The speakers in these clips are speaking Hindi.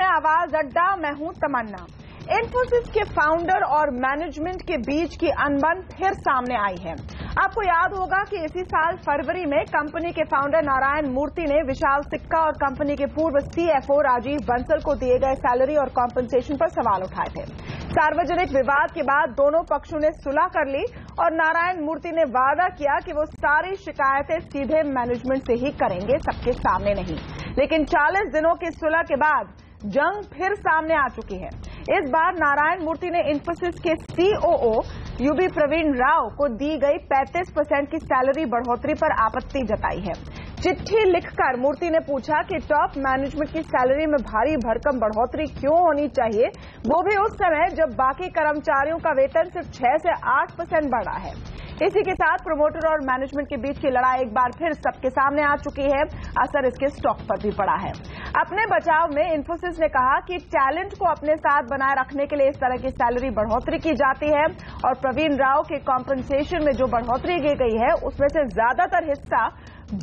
है आवाज अड्डा, मैं हूं तमन्ना। इन्फोसिस के फाउंडर और मैनेजमेंट के बीच की अनबन फिर सामने आई है। आपको याद होगा कि इसी साल फरवरी में कंपनी के फाउंडर नारायण मूर्ति ने विशाल सिक्का और कंपनी के पूर्व सीएफओ राजीव बंसल को दिए गए सैलरी और कॉम्पनसेशन पर सवाल उठाए थे। सार्वजनिक विवाद के बाद दोनों पक्षों ने सुलह कर ली और नारायण मूर्ति ने वादा किया कि वो सारी शिकायतें सीधे मैनेजमेंट से ही करेंगे, सबके सामने नहीं। लेकिन 40 दिनों की सुलह के बाद जंग फिर सामने आ चुकी है। इस बार नारायण मूर्ति ने इन्फोसिस के सीओओ यूबी प्रवीण राव को दी गई 35% की सैलरी बढ़ोतरी पर आपत्ति जताई है। चिट्ठी लिखकर मूर्ति ने पूछा कि टॉप मैनेजमेंट की सैलरी में भारी भरकम बढ़ोतरी क्यों होनी चाहिए, वो भी उस समय जब बाकी कर्मचारियों का वेतन सिर्फ 6 से 8% बढ़ा है। इसी के साथ प्रमोटर और मैनेजमेंट के बीच की लड़ाई एक बार फिर सबके सामने आ चुकी है। असर इसके स्टॉक पर भी पड़ा है। अपने बचाव में इन्फोसिस ने कहा कि टैलेंट को अपने साथ बनाए रखने के लिए इस तरह की सैलरी बढ़ोतरी की जाती है और प्रवीण राव के कॉम्पनसेशन में जो बढ़ोतरी की गई है उसमें से ज्यादातर हिस्सा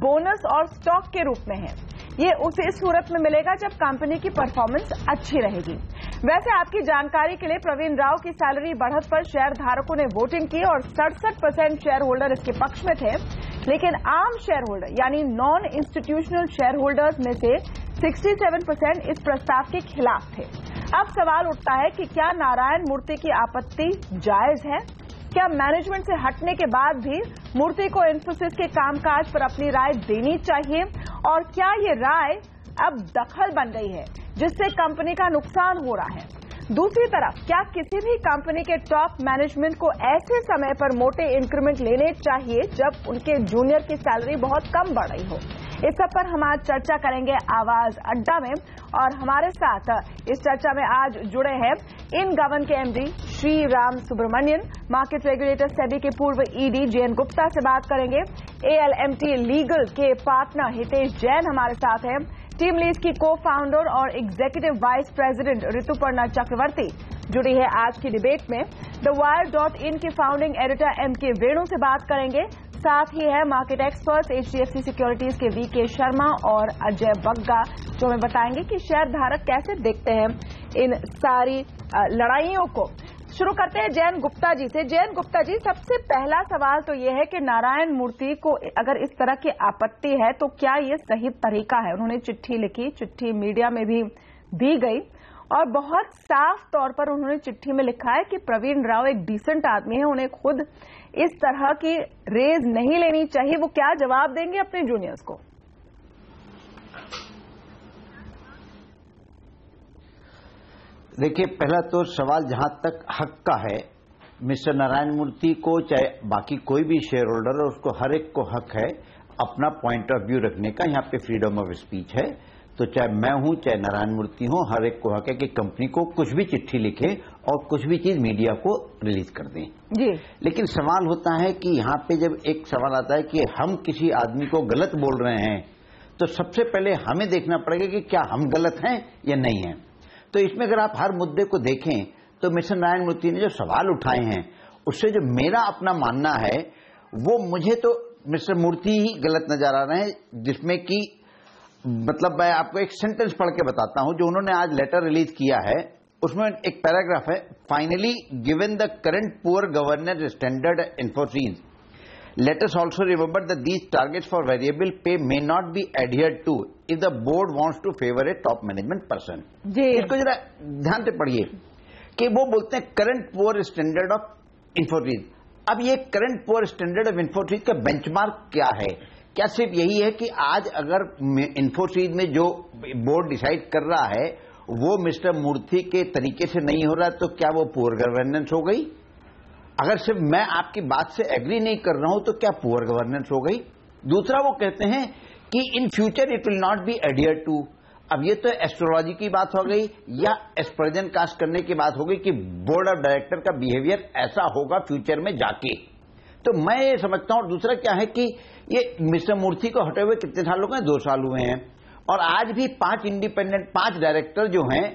बोनस और स्टॉक के रूप में है। ये उसी सूरत में मिलेगा जब कंपनी की परफॉर्मेंस अच्छी रहेगी। वैसे आपकी जानकारी के लिए प्रवीण राव की सैलरी बढ़त पर शेयर धारकों ने वोटिंग की और 67% शेयर होल्डर इसके पक्ष में थे, लेकिन आम शेयर होल्डर यानी नॉन इंस्टीट्यूशनल शेयर होल्डर्स में से 67% इस प्रस्ताव के खिलाफ थे। अब सवाल उठता है कि क्या नारायण मूर्ति की आपत्ति जायज है? क्या मैनेजमेंट से हटने के बाद भी मूर्ति को इन्फोसिस के कामकाज पर अपनी राय देनी चाहिए? और क्या ये राय अब दखल बन गई है जिससे कंपनी का नुकसान हो रहा है? दूसरी तरफ क्या किसी भी कंपनी के टॉप मैनेजमेंट को ऐसे समय पर मोटे इंक्रीमेंट लेने चाहिए जब उनके जूनियर की सैलरी बहुत कम बढ़ रही हो? इस सब पर हम आज चर्चा करेंगे आवाज अड्डा में, और हमारे साथ इस चर्चा में आज जुड़े हैं इन गवन के MD Shri Ram Subramanian, market regulator SEBI के पूर्व ईडी जयन गुप्ता से बात करेंगे, एएलएमटी लीगल के पार्टनर हितेश जैन हमारे साथ हैं, टीम लीज की को फाउंडर और एग्जीक्यूटिव वाइस प्रेसिडेंट ऋतुपर्णा चक्रवर्ती जुड़ी है आज की डिबेट में, द वायर.इन के फाउंडिंग एडिटर एमके वेणु से बात करेंगे, साथ ही है मार्केट एक्सपर्ट्स एचडीएफसी सिक्योरिटीज के वीके शर्मा और अजय बग्गा जो हमें बताएंगे कि शेयर धारक कैसे देखते हैं इन सारी लड़ाइयों को। शुरू करते हैं जयन गुप्ता जी से। जयन गुप्ता जी, सबसे पहला सवाल तो यह है कि नारायण मूर्ति को अगर इस तरह की आपत्ति है तो क्या ये सही तरीका है? उन्होंने चिट्ठी लिखी, चिट्ठी मीडिया में भी दी गई और बहुत साफ तौर पर उन्होंने चिट्ठी में लिखा है कि प्रवीण राव एक डिसेंट आदमी है, उन्हें खुद इस तरह की रेज नहीं लेनी चाहिए। वो क्या जवाब देंगे अपने जूनियर्स को? देखिए, पहला तो सवाल जहां तक हक का है, मिस्टर नारायण मूर्ति को चाहे बाकी कोई भी शेयर होल्डर है उसको हर एक को हक है अपना पॉइंट ऑफ व्यू रखने का। यहाँ पे फ्रीडम ऑफ स्पीच है, तो चाहे मैं हूं चाहे नारायण मूर्ति हो, हर एक को हक है कि कंपनी को कुछ भी चिट्ठी लिखे और कुछ भी चीज मीडिया को रिलीज कर दें जी। लेकिन सवाल होता है कि यहाँ पे जब एक सवाल आता है कि हम किसी आदमी को गलत बोल रहे हैं तो सबसे पहले हमें देखना पड़ेगा कि क्या हम गलत हैं या नहीं हैं। तो इसमें अगर आप हर मुद्दे को देखें तो मिस्टर नारायण मूर्ति ने जो सवाल उठाए हैं उससे जो मेरा अपना मानना है वो मुझे तो मिस्टर मूर्ति ही गलत नजर आ रहे हैं, जिसमें कि मतलब मैं आपको एक सेंटेंस पढ़ के बताता हूं जो उन्होंने आज लेटर रिलीज किया है। उसमें एक पैराग्राफ है, finally given the current poor governance standard Infosys let us also remember that these targets for variable pay may not be adhered to if the board wants to favour a top management person. इसको जरा ध्यान से पढ़िए कि वो बोलते हैं current poor standard of Infosys. अब ये current poor standard of Infosys का बेंचमार्क क्या है? क्या सिर्फ यही है कि आज अगर इन्फोसिस में जो बोर्ड डिसाइड कर रहा है वो मिस्टर मूर्ति के तरीके से नहीं हो रहा तो क्या वो पुअर गवर्नेंस हो गई? अगर सिर्फ मैं आपकी बात से एग्री नहीं कर रहा हूं तो क्या पुअर गवर्नेंस हो गई? दूसरा वो कहते हैं कि in future it will not be adhere to. अब ये तो एस्ट्रोलॉजी की बात हो गई या एस्पर्जन कास्ट करने की बात हो गई कि बोर्ड ऑफ डायरेक्टर का बिहेवियर ऐसा होगा फ्यूचर में जाके, तो मैं ये समझता हूं। और दूसरा क्या है कि ये मिस्टर मूर्ति को हटे हुए कितने साल हो गए? 2 साल हुए हैं, और आज भी 5 इंडिपेंडेंट 5 डायरेक्टर जो हैं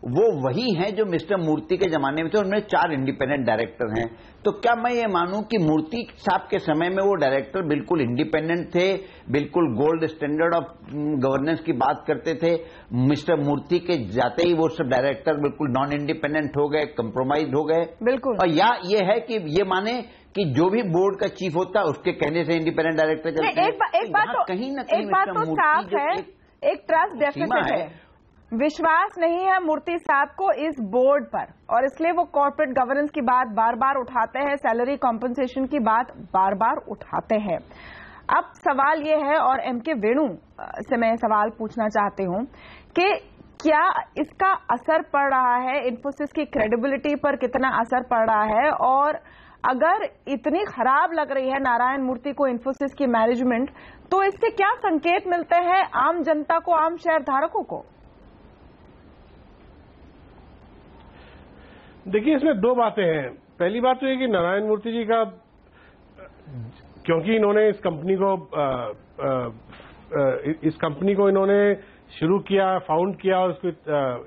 वो वही हैं जो मिस्टर मूर्ति के जमाने में थे। उनमें 4 इंडिपेंडेंट डायरेक्टर हैं। तो क्या मैं ये मानूं कि मूर्ति साहब के समय में वो डायरेक्टर बिल्कुल इंडिपेंडेंट थे, बिल्कुल गोल्ड स्टैंडर्ड ऑफ गवर्नेंस की बात करते थे? मिस्टर मूर्ति के जाते ही वो सब डायरेक्टर बिल्कुल नॉन इंडिपेंडेंट हो गए, कंप्रोमाइज हो गए? बिल्कुल। और या ये है कि ये माने कि जो भी बोर्ड का चीफ होता है उसके कहने से इंडिपेंडेंट डायरेक्टर चलते हैं? एक बात तो साफ है, एक ट्रस्ट डेफिसिट है, विश्वास नहीं है मूर्ति साहब को इस बोर्ड पर, और इसलिए वो कॉर्पोरेट गवर्नेंस की बात बार बार उठाते हैं, सैलरी कॉम्पनसेशन की बात बार बार उठाते हैं। अब सवाल ये है, और एमके वेणु से मैं सवाल पूछना चाहती हूं कि क्या इसका असर पड़ रहा है, इन्फोसिस की क्रेडिबिलिटी पर कितना असर पड़ रहा है, और अगर इतनी खराब लग रही है नारायण मूर्ति को इन्फोसिस की मैनेजमेंट, तो इससे क्या संकेत मिलते हैं आम जनता को, आम शेयर धारकों को? देखिए, इसमें 2 बातें हैं। पहली बात तो ये कि नारायण मूर्ति जी का, क्योंकि इन्होंने इस कंपनी को इन्होंने शुरू किया, फाउंड किया और उसको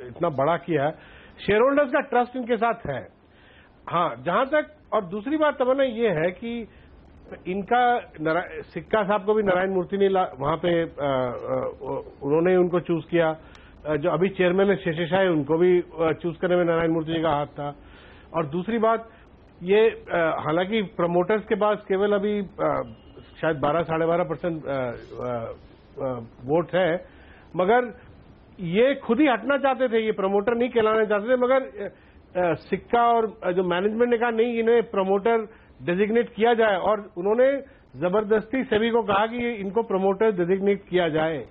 इतना बड़ा किया, शेयर होल्डर्स का ट्रस्ट इनके साथ है। हाँ, जहां तक, और दूसरी बात तमन्ना ये है कि इनका सिक्का साहब को भी नारायण मूर्ति ने वहां पे उन्होंने उनको चूज किया। जो अभी चेयरमैन है शेषेशाही, उनको भी चूज करने में नारायण मूर्ति जी का हाथ था। और दूसरी बात ये, हालांकि प्रमोटर्स के पास केवल अभी शायद 12-12.5% वोट है, मगर ये खुद ही हटना चाहते थे, ये प्रमोटर नहीं कहलाना चाहते थे, मगर सिक्का और जो मैनेजमेंट ने कहा नहीं, इन्हें प्रमोटर डेजिग्नेट किया जाए, और उन्होंने जबरदस्ती सभी को कहा कि इनको प्रमोटर डेजिग्नेट किया जाए।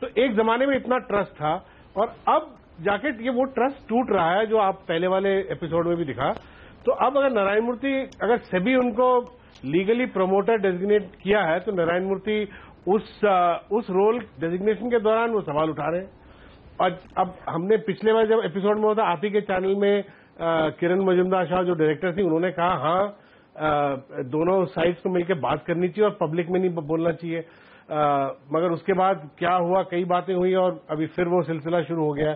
तो एक जमाने में इतना ट्रस्ट था, और अब जाके ये वो ट्रस्ट टूट रहा है, जो आप पहले वाले एपिसोड में भी दिखा। तो अब अगर नारायण मूर्ति, अगर सभी उनको लीगली प्रमोटर डेजिग्नेट किया है, तो नारायण मूर्ति उस रोल डेजिग्नेशन के दौरान वो सवाल उठा रहे हैं। और अब हमने पिछले बार जब एपिसोड में होता, आप ही के चैनल में किरण मजुमदार शाह जो डायरेक्टर थी, उन्होंने कहा हाँ, दोनों साइड्स को मिलकर बात करनी चाहिए और पब्लिक में नहीं बोलना चाहिए। मगर उसके बाद क्या हुआ, कई बातें हुई और अभी फिर वो सिलसिला शुरू हो गया।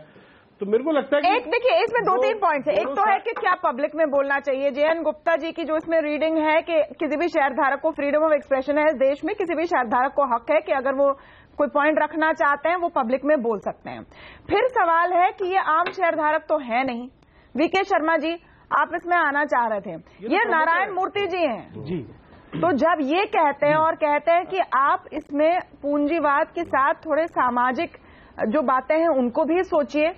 तो मेरे को लगता है कि देखिए, इसमें 2-3 पॉइंट्स है। एक तो है कि क्या पब्लिक में बोलना चाहिए। जेएन गुप्ता जी की जो इसमें रीडिंग है कि किसी भी शेयरधारक को फ्रीडम ऑफ एक्सप्रेशन है इस देश में, किसी भी शेयरधारक को हक है कि अगर वो कोई पॉइंट रखना चाहते हैं वो पब्लिक में बोल सकते हैं। फिर सवाल है कि ये आम शेयरधारक तो है नहीं। वीके शर्मा जी, आप इसमें आना चाह रहे थे, ये नारायण मूर्ति जी हैं जी। तो जब ये कहते हैं और कहते हैं कि आप इसमें पूंजीवाद के साथ थोड़े सामाजिक जो बातें हैं उनको भी सोचिए,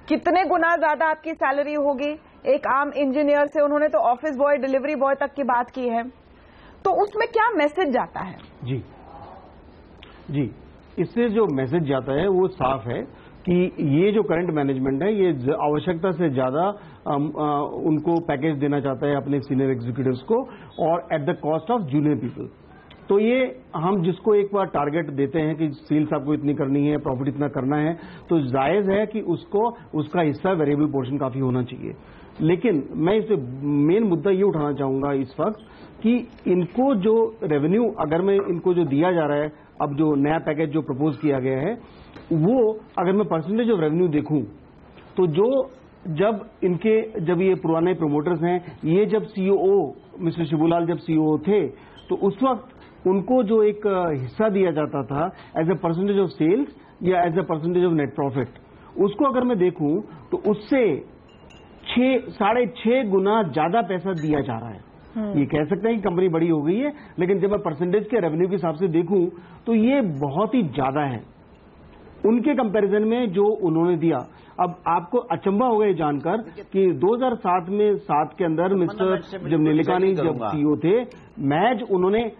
कितने गुना ज्यादा आपकी सैलरी होगी एक आम इंजीनियर से, उन्होंने तो ऑफिस बॉय, डिलीवरी बॉय तक की बात की है, तो उसमें क्या मैसेज जाता है? जी जी, इससे जो मैसेज जाता है वो साफ है कि ये जो करंट मैनेजमेंट है, ये आवश्यकता से ज्यादा उनको पैकेज देना चाहता है अपने सीनियर एग्जीक्यूटिव्स को, और at the cost of junior people. तो ये हम जिसको एक बार टारगेट देते हैं कि सेल्स आपको इतनी करनी है, प्रॉफिट इतना करना है, तो जायज है कि उसको उसका हिस्सा वेरिएबल पोर्शन काफी होना चाहिए। लेकिन मैं इसे मेन मुद्दा ये उठाना चाहूंगा इस वक्त कि इनको जो रेवेन्यू, अगर मैं इनको जो दिया जा रहा है, अब जो नया पैकेज जो प्रपोज किया गया है, वो अगर मैं परसेंटेज ऑफ रेवेन्यू देखूं, तो जब ये पुराने प्रोमोटर्स हैं, ये जब सीईओ मिस्टर शिबूलाल जब सीईओ थे, तो उस वक्त उनको जो एक हिस्सा दिया जाता था as a percentage of sales या as a percentage of net profit, उसको अगर मैं देखूं तो उससे 6.5 गुना ज्यादा पैसा दिया जा रहा है। ये कह सकते हैं कि कंपनी बड़ी हो गई है, लेकिन जब मैं परसेंटेज के रेवेन्यू के हिसाब से देखूं तो ये बहुत ही ज्यादा है उनके कंपैरिजन में जो उन्होंने दिया। अब आपको अचंभा होगा ये जानकर कि 2007 के अंदर मिस्टर जब नीलेकानी जब सीईओ थे, मैच उन्होंने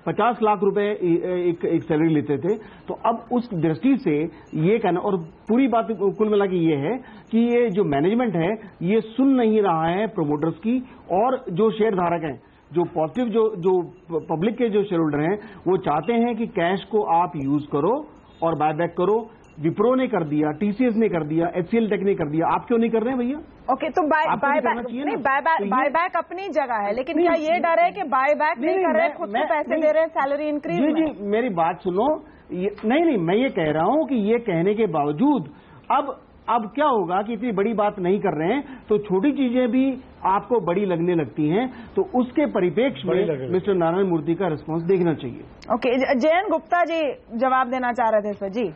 50 लाख रुपए एक सैलरी लेते थे। तो अब उस दृष्टि से ये कहना, और पूरी बात कुल मिला के ये है कि ये जो मैनेजमेंट है ये सुन नहीं रहा है प्रोमोटर्स की, और जो शेयर धारक हैं, जो पॉजिटिव जो पब्लिक के जो शेयर होल्डर हैं, वो चाहते हैं कि कैश को आप यूज करो और बायबैक करो। विप्रो ने कर दिया, टीसीएस ने कर दिया, एचसीएल टेक ने कर दिया, आप क्यों नहीं कर रहे हैं भैया? ओके, तो बायबैक अपनी जगह है, लेकिन क्या ये डर है कि बायबैक नहीं कर रहे, खुद को पैसे दे रहे हैं सैलरी इंक्रीज में? जी, मेरी बात सुनो। नहीं, मैं ये कह रहा हूं कि ये कहने के बावजूद अब अब क्या होगा कि इतनी बड़ी बात नहीं कर रहे हैं तो छोटी चीजें भी आपको बड़ी लगने लगती हैं, तो उसके परिप्रेक्ष्य में मिस्टर नारायण मूर्ति का रिस्पांस देखना चाहिए। ओके, जयंत गुप्ता जी जवाब देना चाह रहे थे इस पर। जी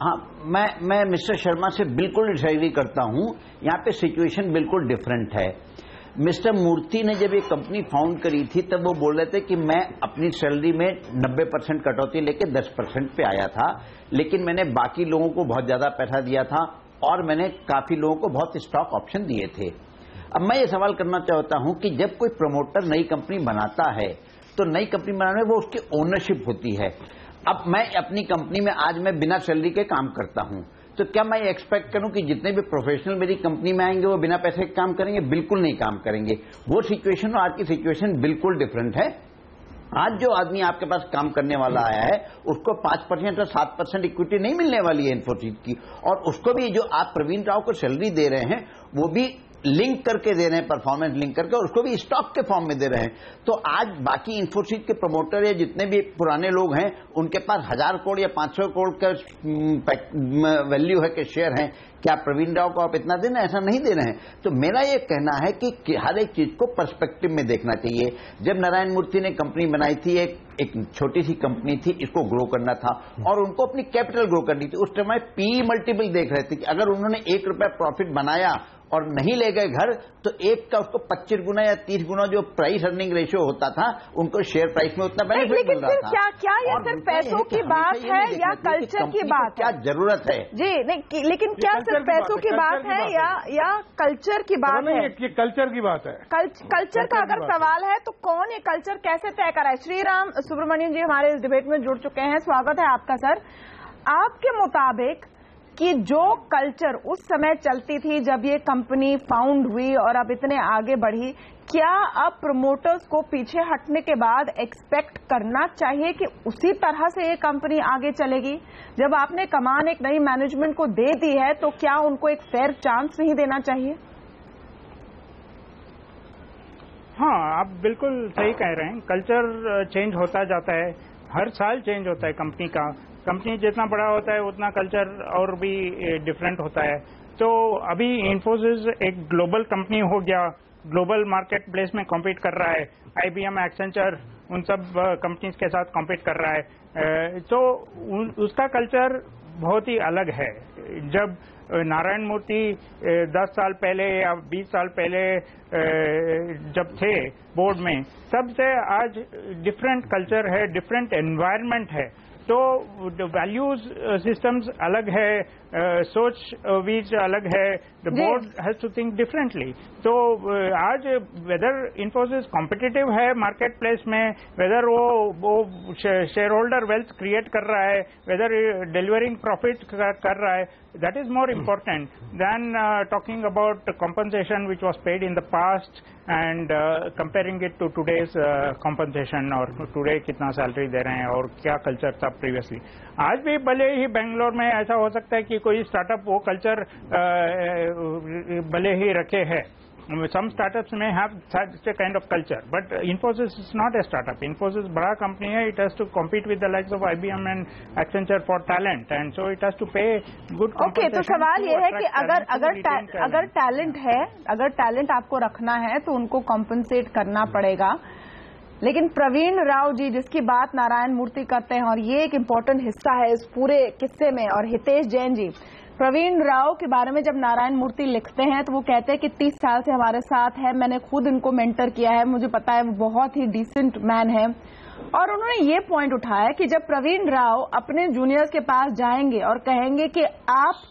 हाँ, मैं मिस्टर शर्मा से बिल्कुल डिसएग्री करता हूं। यहाँ पे सिचुएशन बिल्कुल डिफरेंट है। मिस्टर मूर्ति ने जब ये कंपनी फाउंड करी थी तब वो बोल रहे थे कि मैं अपनी सैलरी में 90% कटौती लेके 10% पे आया था, लेकिन मैंने बाकी लोगों को बहुत ज्यादा पैसा दिया था और मैंने काफी लोगों को बहुत स्टॉक ऑप्शन दिए थे। अब मैं ये सवाल करना चाहता हूं कि जब कोई प्रमोटर नई कंपनी बनाता है तो नई कंपनी बनाने में वो उसकी ओनरशिप होती है। अब मैं अपनी कंपनी में आज मैं बिना सैलरी के काम करता हूं, तो क्या मैं एक्सपेक्ट करूं कि जितने भी प्रोफेशनल मेरी कंपनी में आएंगे वो बिना पैसे के काम करेंगे? बिल्कुल नहीं काम करेंगे। वो सिचुएशन और आज की सिचुएशन बिल्कुल डिफरेंट है। आज जो आदमी आपके पास काम करने वाला आया है उसको 5% और 7% इक्विटी नहीं मिलने वाली है इन्फोसिस की, और उसको भी जो आप प्रवीण राव को सैलरी दे रहे हैं वो भी लिंक करके दे रहे हैं, परफॉर्मेंस लिंक करके, और उसको भी स्टॉक के फॉर्म में दे रहे हैं। तो आज बाकी इन्फोसिस के प्रमोटर या जितने भी पुराने लोग हैं उनके पास 1000 करोड़ या 500 करोड़ का वैल्यू है, के शेयर हैं। क्या प्रवीण राव को आप इतना दे रहे हैं? ऐसा नहीं दे रहे हैं। तो मेरा ये कहना है कि हर एक चीज को पर्सपेक्टिव में देखना चाहिए। जब नारायण मूर्ति ने कंपनी बनाई थी, एक छोटी सी कंपनी थी, इसको ग्रो करना था और उनको अपनी कैपिटल ग्रो करनी थी। उस समय पी मल्टीपल देख रहे थे कि अगर उन्होंने 1 रुपया प्रॉफिट बनाया और नहीं ले गए घर तो एक का उसको 25 गुना या 30 गुना जो प्राइस अर्निंग रेशियो होता था उनको शेयर प्राइस में उतना बेनिफिट मिल रहा था। क्या ये सिर्फ पैसों की बात है या कल्चर की बात? क्या जरूरत है? जी नहीं, लेकिन क्या सिर्फ पैसों की बात है या कल्चर की बात है? ये कल्चर की बात है। कल्चर का अगर सवाल है तो कौन ये कल्चर कैसे तय करा है? श्रीराम सुब्रमण्यम जी हमारे इस डिबेट में जुड़ चुके हैं, स्वागत है आपका सर। आपके मुताबिक कि जो कल्चर उस समय चलती थी जब ये कंपनी फाउंड हुई और अब इतने आगे बढ़ी, क्या अब प्रमोटर्स को पीछे हटने के बाद एक्सपेक्ट करना चाहिए कि उसी तरह से ये कंपनी आगे चलेगी? जब आपने कमान एक नई मैनेजमेंट को दे दी है तो क्या उनको एक फेयर चांस नहीं देना चाहिए? हाँ, आप बिल्कुल सही कह रहे हैं। कल्चर चेंज होता जाता है, हर साल चेंज होता है कंपनी का। कंपनी जितना बड़ा होता है उतना कल्चर और भी डिफरेंट होता है। तो अभी इन्फोसिस एक ग्लोबल कंपनी हो गया, ग्लोबल मार्केट प्लेस में कॉम्पीट कर रहा है। IBM, एक्सेंचर उन सब कंपनीज के साथ कॉम्पीट कर रहा है। तो उसका कल्चर बहुत ही अलग है। जब नारायण मूर्ति 10 साल पहले या 20 साल पहले जब थे बोर्ड में, तब से आज डिफरेंट कल्चर है, डिफरेंट एनवायरनमेंट है। तो वैल्यूज सिस्टम्स अलग है, सोच बीच अलग है। The board has to think differently. तो आज वेदर इन्फोसिस कॉम्पिटिटिव है मार्केट प्लेस में, वेदर वो शेयर होल्डर वेल्थ क्रिएट कर रहा है, वेदर डिलीवरिंग प्रॉफिट कर रहा है, that is more important than talking about compensation which was paid in the past and comparing it to today's compensation और टुडे कितना सैलरी दे रहे हैं और क्या कल्चर था प्रीवियसली। आज भी भले ही बेंगलोर में ऐसा हो सकता है कि कोई स्टार्टअप वो कल्चर भले ही रखे है। Some startups may have such a kind of culture, but Infosys is not a startup. Infosys बड़ा कंपनी है, it has to compete with the likes of IBM and Accenture for talent, and so it has to pay good compensation. Okay, तो सवाल ये है कि अगर टैलेंट है, अगर टैलेंट आपको रखना है तो उनको कॉम्पनसेट करना पड़ेगा। लेकिन प्रवीण राव जी जिसकी बात नारायण मूर्ति करते हैं, और ये एक इम्पोर्टेंट हिस्सा है इस पूरे किस्से में, और हितेश जैन जी प्रवीण राव के बारे में जब नारायण मूर्ति लिखते हैं तो वो कहते हैं कि 30 साल से हमारे साथ है, मैंने खुद इनको मेंटर किया है, मुझे पता है वो बहुत ही डिसेंट मैन है। और उन्होंने ये पॉइंट उठाया कि जब प्रवीण राव अपने जूनियर्स के पास जाएंगे और कहेंगे कि आप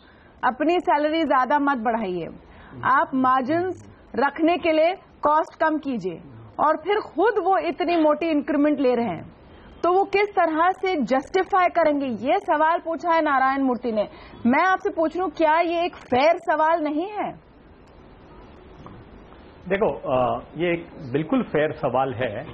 अपनी सैलरी ज्यादा मत बढ़ाइए, आप मार्जिन्स रखने के लिए कॉस्ट कम कीजिए, और फिर खुद वो इतनी मोटी इंक्रीमेंट ले रहे हैं, तो वो किस तरह से जस्टिफाई करेंगे? ये सवाल पूछा है नारायण मूर्ति ने। मैं आपसे पूछ लूं, क्या ये एक फेयर सवाल नहीं है? देखो, ये एक बिल्कुल फेयर सवाल है,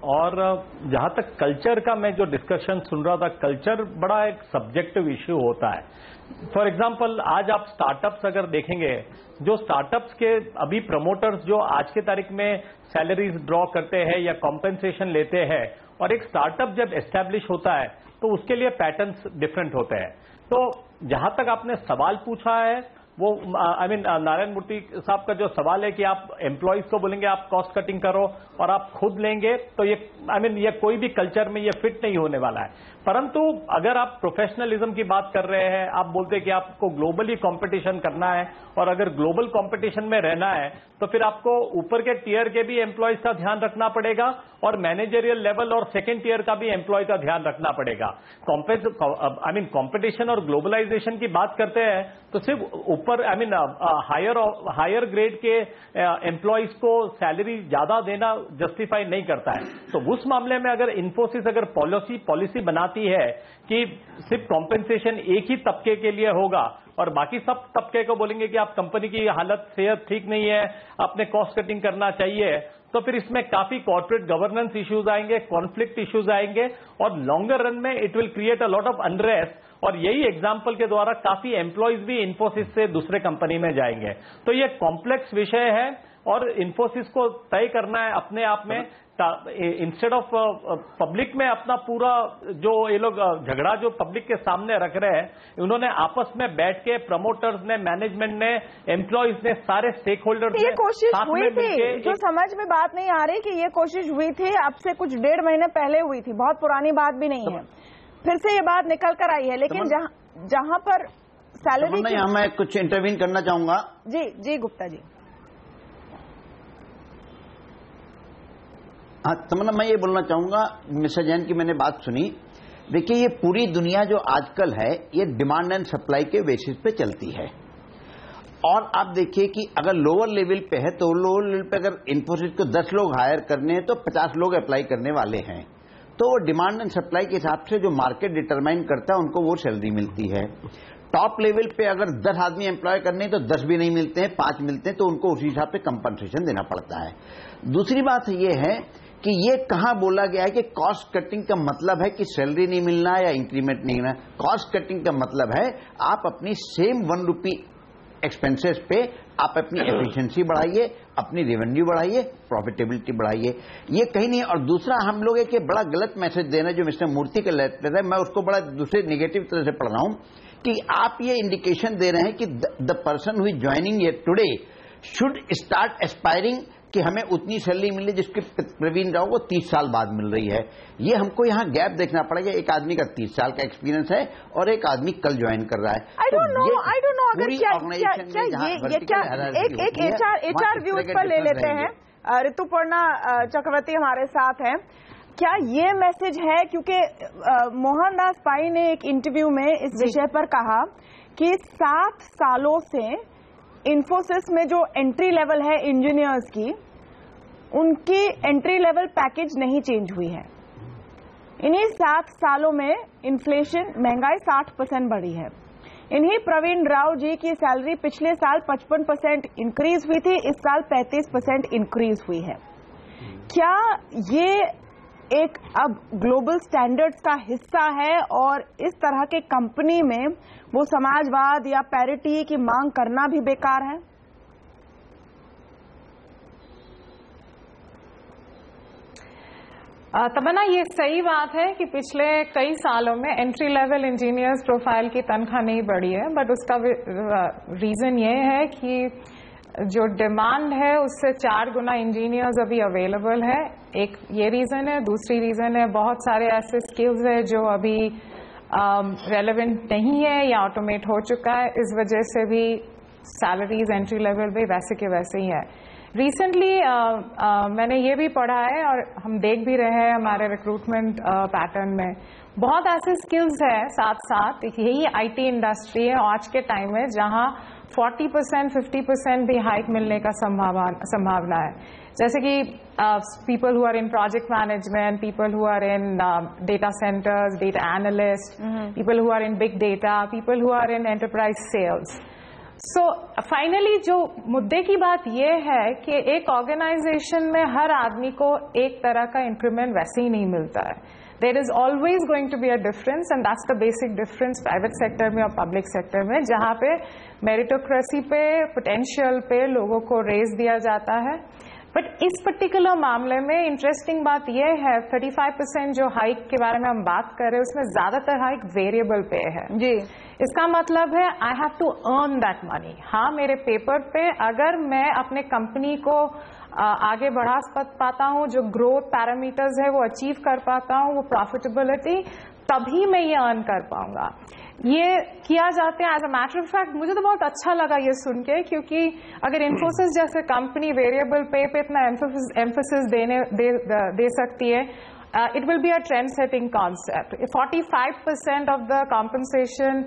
और जहां तक कल्चर का मैं जो डिस्कशन सुन रहा था, कल्चर बड़ा एक सब्जेक्टिव इश्यू होता है। फॉर एग्जाम्पल, आज आप स्टार्टअप्स अगर देखेंगे, जो स्टार्टअप्स के अभी प्रमोटर्स जो आज के तारीख में सैलरीज ड्रॉ करते हैं या कॉम्पेंसेशन लेते हैं, और एक स्टार्टअप जब एस्टैब्लिश होता है तो उसके लिए पैटर्न्स डिफरेंट होते हैं। तो जहां तक आपने सवाल पूछा है वो नारायण मूर्ति साहब का जो सवाल है कि आप एम्प्लॉइज को बोलेंगे आप कॉस्ट कटिंग करो और आप खुद लेंगे, तो ये ये कोई भी कल्चर में ये फिट नहीं होने वाला है। परंतु अगर आप प्रोफेशनलिज्म की बात कर रहे हैं, आप बोलते हैं कि आपको ग्लोबली कंपटीशन करना है और अगर ग्लोबल कंपटीशन में रहना है तो फिर आपको ऊपर के टीयर के भी एम्प्लॉयज का ध्यान रखना पड़ेगा और मैनेजरियल लेवल और सेकेंड टीयर का भी एम्प्लॉय का ध्यान रखना पड़ेगा। कंपटीशन और ग्लोबलाइजेशन की बात करते हैं तो सिर्फ ऊपर हायर ग्रेड के एम्प्लॉयज को सैलरी ज्यादा देना जस्टिफाई नहीं करता है। तो उस मामले में अगर इन्फोसिस अगर पॉलिसी बनाती है कि सिर्फ कॉम्पेंसेशन एक ही तबके के लिए होगा और बाकी सब तबके को बोलेंगे कि आप कंपनी की हालत सेहत ठीक नहीं है, आपने कॉस्ट कटिंग करना चाहिए, तो फिर इसमें काफी कॉर्पोरेट गवर्नेंस इश्यूज आएंगे, कॉन्फ्लिक्ट इश्यूज आएंगे और लॉन्गर रन में it will create a lot of unrest. और यही एग्जाम्पल के द्वारा काफी एम्प्लॉयज भी इन्फोसिस से दूसरे कंपनी में जाएंगे। तो ये कॉम्प्लेक्स विषय है और इन्फोसिस को तय करना है अपने आप में, इंस्टेड ऑफ पब्लिक में अपना पूरा जो ये लोग झगड़ा जो पब्लिक के सामने रख रहे हैं, उन्होंने आपस में बैठ के प्रमोटर्स ने, मैनेजमेंट ने, एम्प्लॉयज ने, सारे स्टेक होल्डर्स ये कोशिश हुई थी, जो समझ में बात नहीं आ रही कि ये कोशिश हुई थी, अब से कुछ 1.5 महीने पहले हुई थी, बहुत पुरानी बात भी नहीं है, फिर से ये बात निकल कर आई है। लेकिन जहां पर सैलरी मैं कुछ इंटरवीन करना चाहूंगा। जी गुप्ता जी। हाँ तमन्ना, मैं ये बोलना चाहूंगा, मिस्टर जैन की मैंने बात सुनी। देखिए ये पूरी दुनिया जो आजकल है ये डिमांड एंड सप्लाई के बेसिस पे चलती है और आप देखिए कि अगर लोअर लेवल पे है तो लोअर लेवल पे अगर इन्फोसिस को 10 लोग हायर करने हैं तो 50 लोग अप्लाई करने वाले हैं, तो वो डिमांड एंड सप्लाई के हिसाब से जो मार्केट डिटरमाइन करता है उनको वो सैलरी मिलती है। टॉप लेवल पे अगर 10 आदमी एम्प्लॉय करने हैं तो 10 भी नहीं मिलते हैं, 5 मिलते हैं, तो उनको उसी हिसाब से कंपनसेशन देना पड़ता है। दूसरी बात ये है कि ये कहां बोला गया है कि कॉस्ट कटिंग का मतलब है कि सैलरी नहीं मिलना या इंक्रीमेंट नहीं मिलना। कॉस्ट कटिंग का मतलब है आप अपनी सेम 1 रुपी एक्सपेंसेस पे आप अपनी एफिशिएंसी बढ़ाइए, अपनी रेवेन्यू बढ़ाइए, प्रॉफिटेबिलिटी बढ़ाइए, ये कहीं नहीं। और दूसरा हम लोग एक बड़ा गलत मैसेज दे रहे हैं जो मिस्टर मूर्ति का लेटर है, मैं उसको बड़ा दूसरे नेगेटिव तरह से पढ़ रहा हूं कि आप ये इंडिकेशन दे रहे हैं कि the person who is joining here today should start aspiring कि हमें उतनी सैलरी मिले जिसकी प्रवीण राव को 30 साल बाद मिल रही है। ये हमको यहाँ गैप देखना पड़ेगा। एक आदमी का 30 साल का एक्सपीरियंस है और एक आदमी कल ज्वाइन कर रहा है। I don't know अगर एक HR व्यूज पर ले लेते हैं। ऋतुपर्णा चक्रवर्ती हमारे साथ हैं। क्या ये मैसेज है, क्योंकि मोहनदास पाई ने एक इंटरव्यू में इस विषय पर कहा कि 7 सालों से इन्फोसिस में जो एंट्री लेवल है इंजीनियर्स की, उनकी एंट्री लेवल पैकेज नहीं चेंज हुई है। इन्हीं 7 सालों में इन्फ्लेशन, महंगाई 60% बढ़ी है। इन्हीं प्रवीण राव जी की सैलरी पिछले साल 55% इंक्रीज हुई थी, इस साल 35% इंक्रीज हुई है। क्या ये एक अब ग्लोबल स्टैंडर्ड्स का हिस्सा है और इस तरह के कंपनी में वो समाजवाद या पैरिटी की मांग करना भी बेकार है? तमन्ना, ये सही बात है कि पिछले कई सालों में एंट्री लेवल इंजीनियर्स प्रोफाइल की तनख्वाह नहीं बढ़ी है, बट उसका रीजन ये है कि जो डिमांड है उससे 4 गुना इंजीनियर्स अभी अवेलेबल है। एक ये रीजन है। दूसरी रीजन है बहुत सारे ऐसे स्किल्स है जो अभी रेलेवेंट नहीं है या ऑटोमेट हो चुका है, इस वजह से भी सैलरीज एंट्री लेवल पे वैसे के वैसे ही है। रिसेंटली मैंने ये भी पढ़ा है और हम देख भी रहे हैं हमारे रिक्रूटमेंट पैटर्न में बहुत ऐसे स्किल्स है साथ साथ, यही आईटी इंडस्ट्री है आज के टाइम में जहां 40% 50% भी हाइक मिलने का संभावना है। जैसे कि people who are in project management, people who are in data centers, data analysts, people who are in big data, people who are in enterprise sales. So finally जो मुद्दे की बात ये है कि एक ऑर्गेनाइजेशन में हर आदमी को एक तरह का इंक्रीमेंट वैसे ही नहीं मिलता है। There is always going to be a difference and that's the basic difference private sector में और पब्लिक सेक्टर में, जहाँ पे मेरिटोक्रेसी पे, पोटेंशियल पे लोगों को रेज दिया जाता है। बट इस पर्टिकुलर मामले में इंटरेस्टिंग बात यह है 35% जो हाइक के बारे में हम बात कर रहे हैं उसमें ज्यादातर हाइक वेरिएबल पे है जी। इसका मतलब है I have to earn that money. हाँ, मेरे पेपर पे अगर मैं अपने कंपनी को आगे बढ़ा पाता हूँ, जो ग्रोथ पैरामीटर्स है वो अचीव कर पाता हूँ, वो प्रॉफिटेबिलिटी, तभी मैं ये अर्न कर पाऊंगा। ये किया जाता है as a matter of fact. मुझे तो बहुत अच्छा लगा ये सुन के, क्योंकि अगर इन्फोसिस जैसे कंपनी वेरिएबल पे इतना एम्फोसिस दे सकती है, it will be a trend-setting concept. 45% of the compensation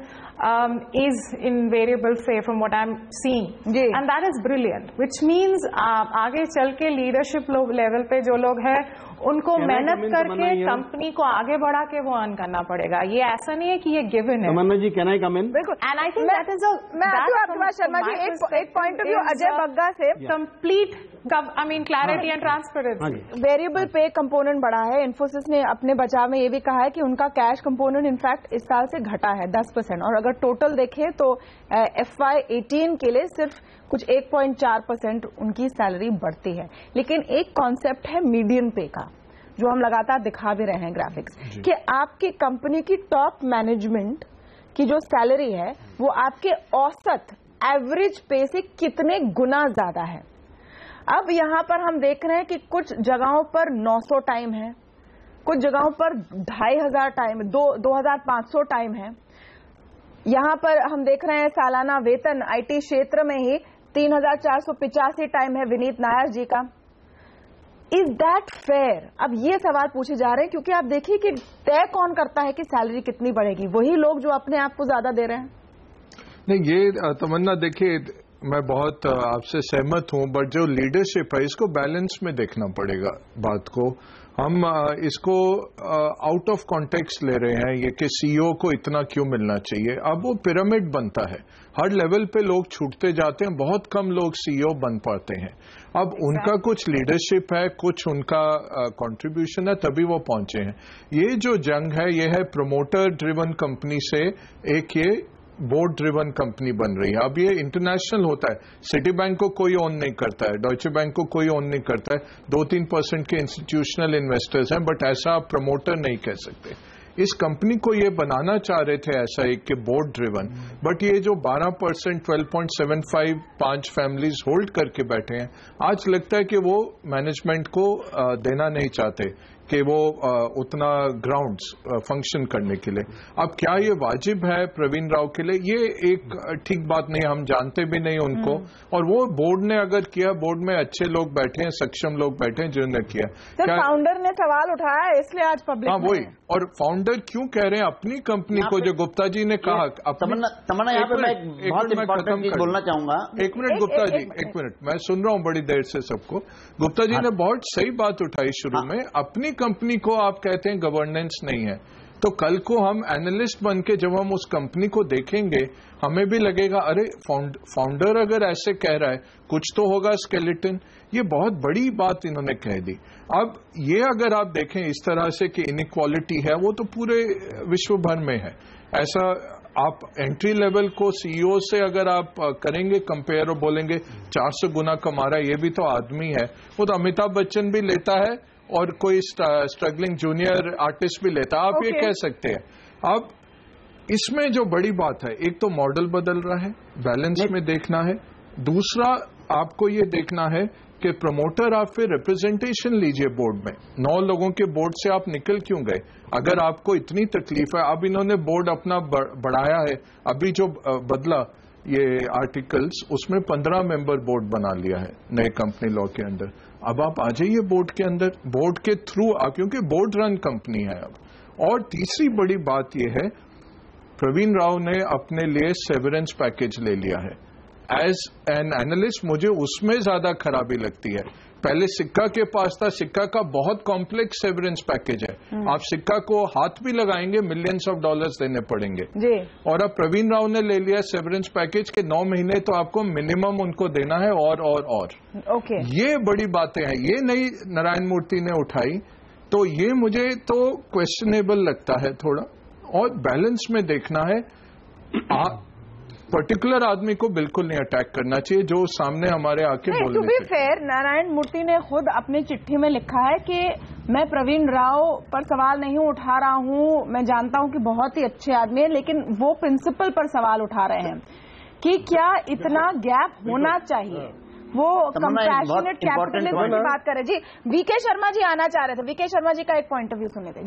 is in variable pay from what I'm seeing, and that is brilliant. Which means आगे चल के leadership level पे जो लोग हैं उनको मेहनत करके कंपनी को आगे बढ़ा के वो अर्न करना पड़ेगा। ये ऐसा नहीं है कि ये गिवन है। Tamanna ji, can I come in? बिल्कुल। And I think that is मैं आपके पास शर्मा जी एक point of view Ajay Bagga से complete clarity and transparency. Variable pay component बढ़ा है। इन्फोसिस ने अपने बचाव में ये भी कहा है कि उनका कैश कंपोनेंट इनफैक्ट इस साल से घटा है 10%, और अगर टोटल देखें तो FY18 के लिए सिर्फ कुछ 1.4% उनकी सैलरी बढ़ती है। लेकिन एक कॉन्सेप्ट है मीडियन पे का, जो हम लगातार दिखा भी रहे हैं ग्राफिक्स, कि आपकी कंपनी की टॉप मैनेजमेंट की जो सैलरी है वो आपके औसत एवरेज पे से कितने गुना ज्यादा है। अब यहां पर हम देख रहे हैं कि कुछ जगहों पर 900 टाइम है, कुछ जगहों पर 2500 टाइम, 2500 टाइम है। यहां पर हम देख रहे हैं सालाना वेतन IT क्षेत्र में ही 3485 टाइम है विनीत नायर जी का। Is that fair? अब ये सवाल पूछे जा रहे हैं, क्योंकि आप देखिए कि तय कौन करता है कि सैलरी कितनी बढ़ेगी? वही लोग जो अपने आप को ज्यादा दे रहे हैं। नहीं, ये तमन्ना, देखिए मैं बहुत आपसे सहमत हूं, बट जो लीडरशिप है इसको बैलेंस में देखना पड़ेगा बात को। हम इसको आउट ऑफ कॉन्टेक्स्ट ले रहे हैं ये कि CEO को इतना क्यों मिलना चाहिए। अब वो पिरामिड बनता है, हर लेवल पे लोग छूटते जाते हैं, बहुत कम लोग CEO बन पाते हैं। अब उनका कुछ लीडरशिप है, कुछ उनका कंट्रीब्यूशन है, तभी वो पहुंचे हैं। ये जो जंग है ये है प्रमोटर ड्रिवन कंपनी से एक ये बोर्ड ड्रिवन कंपनी बन रही है। अब ये इंटरनेशनल होता है, सिटी बैंक को कोई ओन नहीं करता है, डॉयचे बैंक को कोई ओन नहीं करता है, 2-3% के इंस्टीट्यूशनल इन्वेस्टर्स हैं, बट ऐसा आप प्रमोटर नहीं कह सकते। इस कंपनी को ये बनाना चाह रहे थे ऐसा एक कि बोर्ड ड्रिवन, बट ये जो 12% 12.75 5 फैमिलीज होल्ड करके बैठे हैं, आज लगता है कि वो मैनेजमेंट को देना नहीं चाहते कि वो उतना ग्राउंड्स फंक्शन करने के लिए। अब क्या ये वाजिब है प्रवीण राव के लिए? ये एक ठीक बात नहीं, हम जानते भी नहीं उनको, और वो बोर्ड ने अगर किया, बोर्ड में अच्छे लोग बैठे हैं, सक्षम लोग बैठे हैं जिन्होंने किया। क्या फाउंडर ने सवाल उठाया इसलिए आज पब्लिक? हाँ, वही। और फाउंडर क्यों कह रहे हैं अपनी कंपनी को, जो गुप्ता जी ने कहा। तमन्ना, यहाँ पे मैं बहुत इंपॉर्टेंट चीज बोलना चाहूंगा। एक मिनट गुप्ता जी, एक मिनट, मैं सुन रहा हूँ बड़ी देर से सबको। गुप्ता जी ने बहुत सही बात उठाई शुरू में। अपनी कंपनी को आप कहते हैं गवर्नेंस नहीं है, तो कल को हम एनालिस्ट बन के जब हम उस कंपनी को देखेंगे, हमें भी लगेगा अरे फाउंडर अगर ऐसे कह रहा है, कुछ तो होगा स्केलेटन। ये बहुत बड़ी बात इन्होंने कह दी। अब ये अगर आप देखें इस तरह से कि इनइक्वालिटी है, वो तो पूरे विश्व भर में है। ऐसा आप एंट्री लेवल को CEO से अगर आप करेंगे कंपेयर और बोलेंगे 400 गुना कमा रहा है, ये भी तो आदमी है। वो तो अमिताभ बच्चन भी लेता है और कोई स्ट्रगलिंग जूनियर आर्टिस्ट भी लेता है। आप ये कह सकते हैं। अब इसमें जो बड़ी बात है, एक तो मॉडल बदल रहा है, बैलेंस में देखना है। दूसरा आपको ये देखना है कि प्रमोटर आप फिर रिप्रेजेंटेशन लीजिए बोर्ड में। 9 लोगों के बोर्ड से आप निकल क्यों गए? अगर आपको इतनी तकलीफ है, अब इन्होंने बोर्ड अपना बढ़ाया है, अभी जो बदला ये आर्टिकल्स, उसमें 15 मेंबर बोर्ड बना लिया है नए कंपनी लॉ के अंदर। अब आप आ जाइए बोर्ड के अंदर, बोर्ड के थ्रू, क्योंकि बोर्ड रन कंपनी है अब। और तीसरी बड़ी बात यह है, प्रवीण राव ने अपने लिए सेवरेंस पैकेज ले लिया है। एज एन एनालिस्ट मुझे उसमें ज्यादा खराबी लगती है। पहले सिक्का के पास था, सिक्का का बहुत कॉम्प्लेक्स सेवरेंस पैकेज है। आप सिक्का को हाथ भी लगाएंगे, मिलियंस ऑफ डॉलर्स देने पड़ेंगे जी। और अब प्रवीण राव ने ले लिया सेवरेंस पैकेज के 9 महीने तो आपको मिनिमम उनको देना है और ओके। ये बड़ी बातें हैं, ये नई नारायण मूर्ति ने उठाई, तो ये मुझे तो क्वेश्चनेबल लगता है थोड़ा। और बैलेंस में देखना है। पर्टिकुलर आदमी को बिल्कुल नहीं अटैक करना चाहिए जो सामने हमारे आके बोलने टू बी फेयर, नारायण मूर्ति ने खुद अपनी चिट्ठी में लिखा है कि मैं प्रवीण राव पर सवाल नहीं उठा रहा हूं, मैं जानता हूं कि बहुत ही अच्छे आदमी है, लेकिन वो प्रिंसिपल पर सवाल उठा रहे हैं कि क्या इतना गैप होना चाहिए। वो कंपैशनेट कैपिटलिज्म की बात कर रहे। जी, वीके शर्मा जी आना चाह रहे थे, वीके शर्मा जी का एक पॉइंट ऑफ व्यू सुने थे।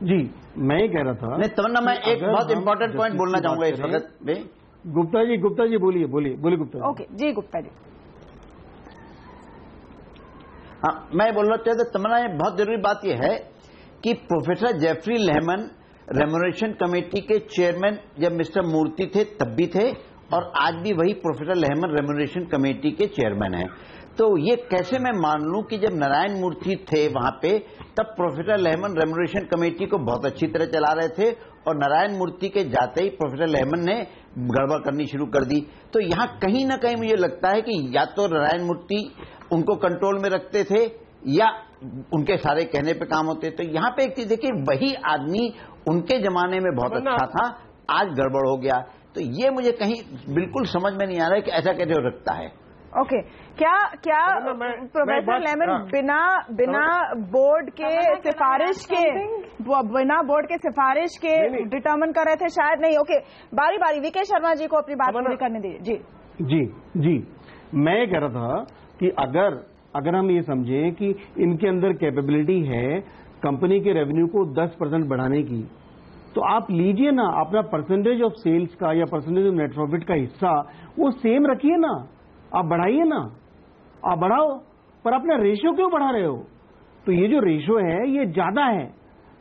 जी, मैं ये कह रहा था। नहीं तमन्ना, मैं एक बहुत इंपॉर्टेंट पॉइंट बोलना चाहूंगा इस वक्त में। गुप्ता जी बोलिए गुप्ता जी। ओके जी, गुप्ता जी। हाँ, मैं बोलना चाहता तमन्ना, ये बहुत जरूरी बात यह है कि professor Jeffrey Lehman remuneration committee के चेयरमैन जब मिस्टर मूर्ति थे तब भी थे, और आज भी वही प्रोफेसर लेहमन रेम्यूनरेशन कमेटी के चेयरमैन हैं। तो ये कैसे मैं मान लूं कि जब नारायण मूर्ति थे वहां पे तब प्रोफेसर लेहमन रेम्यूनरेशन कमेटी को बहुत अच्छी तरह चला रहे थे, और नारायण मूर्ति के जाते ही प्रोफेसर लेहमन ने गड़बड़ करनी शुरू कर दी। तो यहां कहीं ना कहीं मुझे लगता है कि या तो नारायण मूर्ति उनको कंट्रोल में रखते थे या उनके सारे कहने पे काम होते। तो यहाँ पे एक चीज देखिए, वही आदमी उनके जमाने में बहुत अच्छा था, आज गड़बड़ हो गया। तो ये मुझे कहीं बिल्कुल समझ में नहीं आ रहा है कि ऐसा कैसे हो सकता है। ओके, क्या प्रोफेसर लेमन बिना बोर्ड के सिफारिश के डिटर्मिन कर रहे थे? शायद नहीं। ओके, बारी बारी वीके शर्मा जी को अपनी बात पूरी करने दीजिए। जी, मैं कह रहा था कि अगर हम ये समझें कि इनके अंदर कैपेबिलिटी है कंपनी के रेवेन्यू को 10% बढ़ाने की, तो आप लीजिए ना अपना परसेंटेज ऑफ सेल्स का या परसेंटेज ऑफ नेट प्रॉफिट का हिस्सा वो सेम रखिए ना, आप बढ़ाइए ना, आप बढ़ाओ, पर अपना रेशियो क्यों बढ़ा रहे हो? तो ये जो रेशियो है ये ज्यादा है,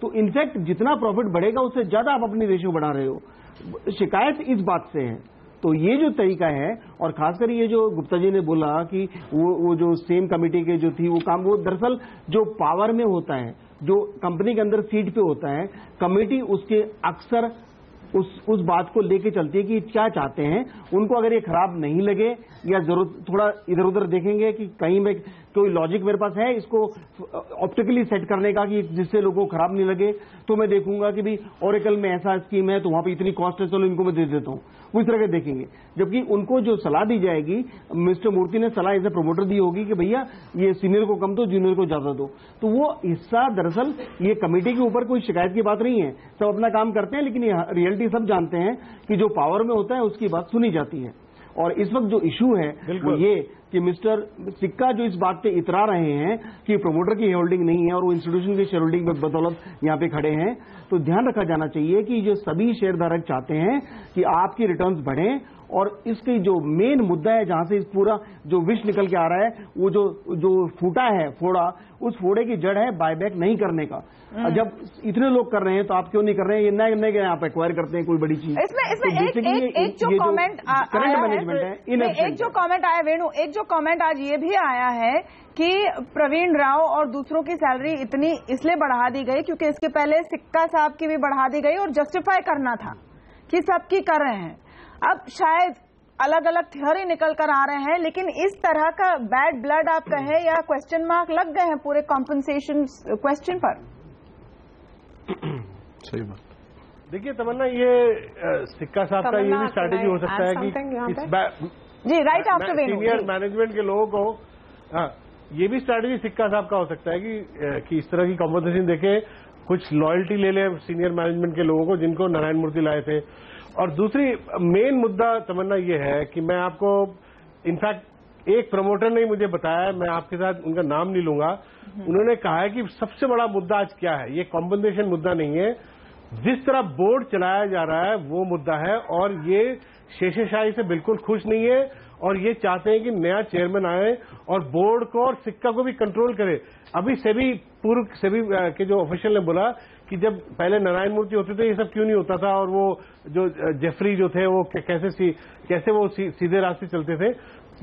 तो इनफैक्ट जितना प्रॉफिट बढ़ेगा उससे ज्यादा आप अपनी रेशियो बढ़ा रहे हो। शिकायत इस बात से है। तो ये जो तरीका है, और खासकर ये जो गुप्ता जी ने बोला कि वो जो सेम कमेटी के जो थी वो काम, वो दरअसल जो पावर में होता है, जो कंपनी के अंदर सीट पे होता है, कमेटी उसके अक्सर उस बात को लेके चलती है कि क्या चाहते हैं। उनको अगर ये खराब नहीं लगे या जरूरत थोड़ा इधर उधर देखेंगे कि कहीं में कोई लॉजिक मेरे पास है इसको ऑप्टिकली सेट करने का कि जिससे लोगों को खराब नहीं लगे, तो मैं देखूंगा कि भाई ओरेकल में ऐसा स्कीम है तो वहां पे इतनी कॉस्ट है, चलो इनको मैं दे देता हूं, वो इस तरह के देखेंगे। जबकि उनको जो सलाह दी जाएगी, मिस्टर मूर्ति ने सलाह ऐसे प्रमोटर दी होगी कि भैया ये सीनियर को कम दो, जूनियर को ज्यादा दो। तो वो हिस्सा दरअसल ये कमेटी के ऊपर कोई शिकायत की बात नहीं है, सब अपना काम करते हैं, लेकिन ये रियलिटी सब जानते हैं कि जो पावर में होता है उसकी बात सुनी जाती है। और इस वक्त जो इशू है वो ये कि मिस्टर सिक्का जो इस बात पे इतरा रहे हैं कि प्रमोटर की होल्डिंग नहीं है और वो इंस्टीट्यूशन की शेयर होल्डिंग में बदौलत यहाँ पे खड़े हैं, तो ध्यान रखा जाना चाहिए कि जो सभी शेयरधारक चाहते हैं कि आपकी रिटर्न्स बढ़ें, और इसकी जो मेन मुद्दा है जहां से इस पूरा जो विष निकल के आ रहा है, वो जो फूटा है फोड़ा, उस फोड़े की जड़ है बायबैक नहीं करने का। जब इतने लोग कर रहे हैं तो आप क्यों नहीं कर रहे हैं? ये नए आप एक्वायर करते हैं कोई बड़ी चीज। इसमें एक जो कमेंट करंट मैनेजमेंट है, एक जो कमेंट आया वेणु, एक जो कमेंट आज ये भी आया है कि प्रवीण राव और दूसरों की सैलरी इतनी इसलिए बढ़ा दी गई क्योंकि इसके पहले सिक्का साहब की भी बढ़ा दी गई और जस्टिफाई करना था कि सबकी कर रहे हैं। अब शायद अलग अलग थ्योरी निकल कर आ रहे हैं, लेकिन इस तरह का बैड ब्लड आप कहें या क्वेश्चन मार्क लग गए हैं पूरे कॉम्पनसेशन क्वेश्चन पर। सही बात। देखिए तमन्ना, ये सिक्का साहब का ये भी स्ट्रैटेजी हो सकता है कि जी राइट आफ्टर वेणु सीनियर मैनेजमेंट के लोगों को, हाँ, ये भी स्ट्रैटेजी सिक्का साहब का हो सकता है कि इस तरह की कॉम्पनसेशन देके कुछ लॉयल्टी ले ले सीनियर मैनेजमेंट के लोगों को जिनको नारायण मूर्ति लाए थे। और दूसरी मेन मुद्दा तमन्ना ये है कि मैं आपको इनफैक्ट एक प्रमोटर ने मुझे बताया, मैं आपके साथ उनका नाम नहीं लूंगा, उन्होंने कहा है कि सबसे बड़ा मुद्दा आज क्या है, ये कॉम्पनसेशन मुद्दा नहीं है, जिस तरह बोर्ड चलाया जा रहा है वो मुद्दा है। और ये शेषशाही से बिल्कुल खुश नहीं है और ये चाहते हैं कि नया चेयरमैन आए और बोर्ड को और सिक्का को भी कंट्रोल करे। अभी पूर्व सेबी के जो ऑफिशियल ने बोला कि जब पहले नारायण मूर्ति होते थे ये सब क्यों नहीं होता था, और वो जो जेफरी जो थे वो कैसे वो सीधे रास्ते चलते थे।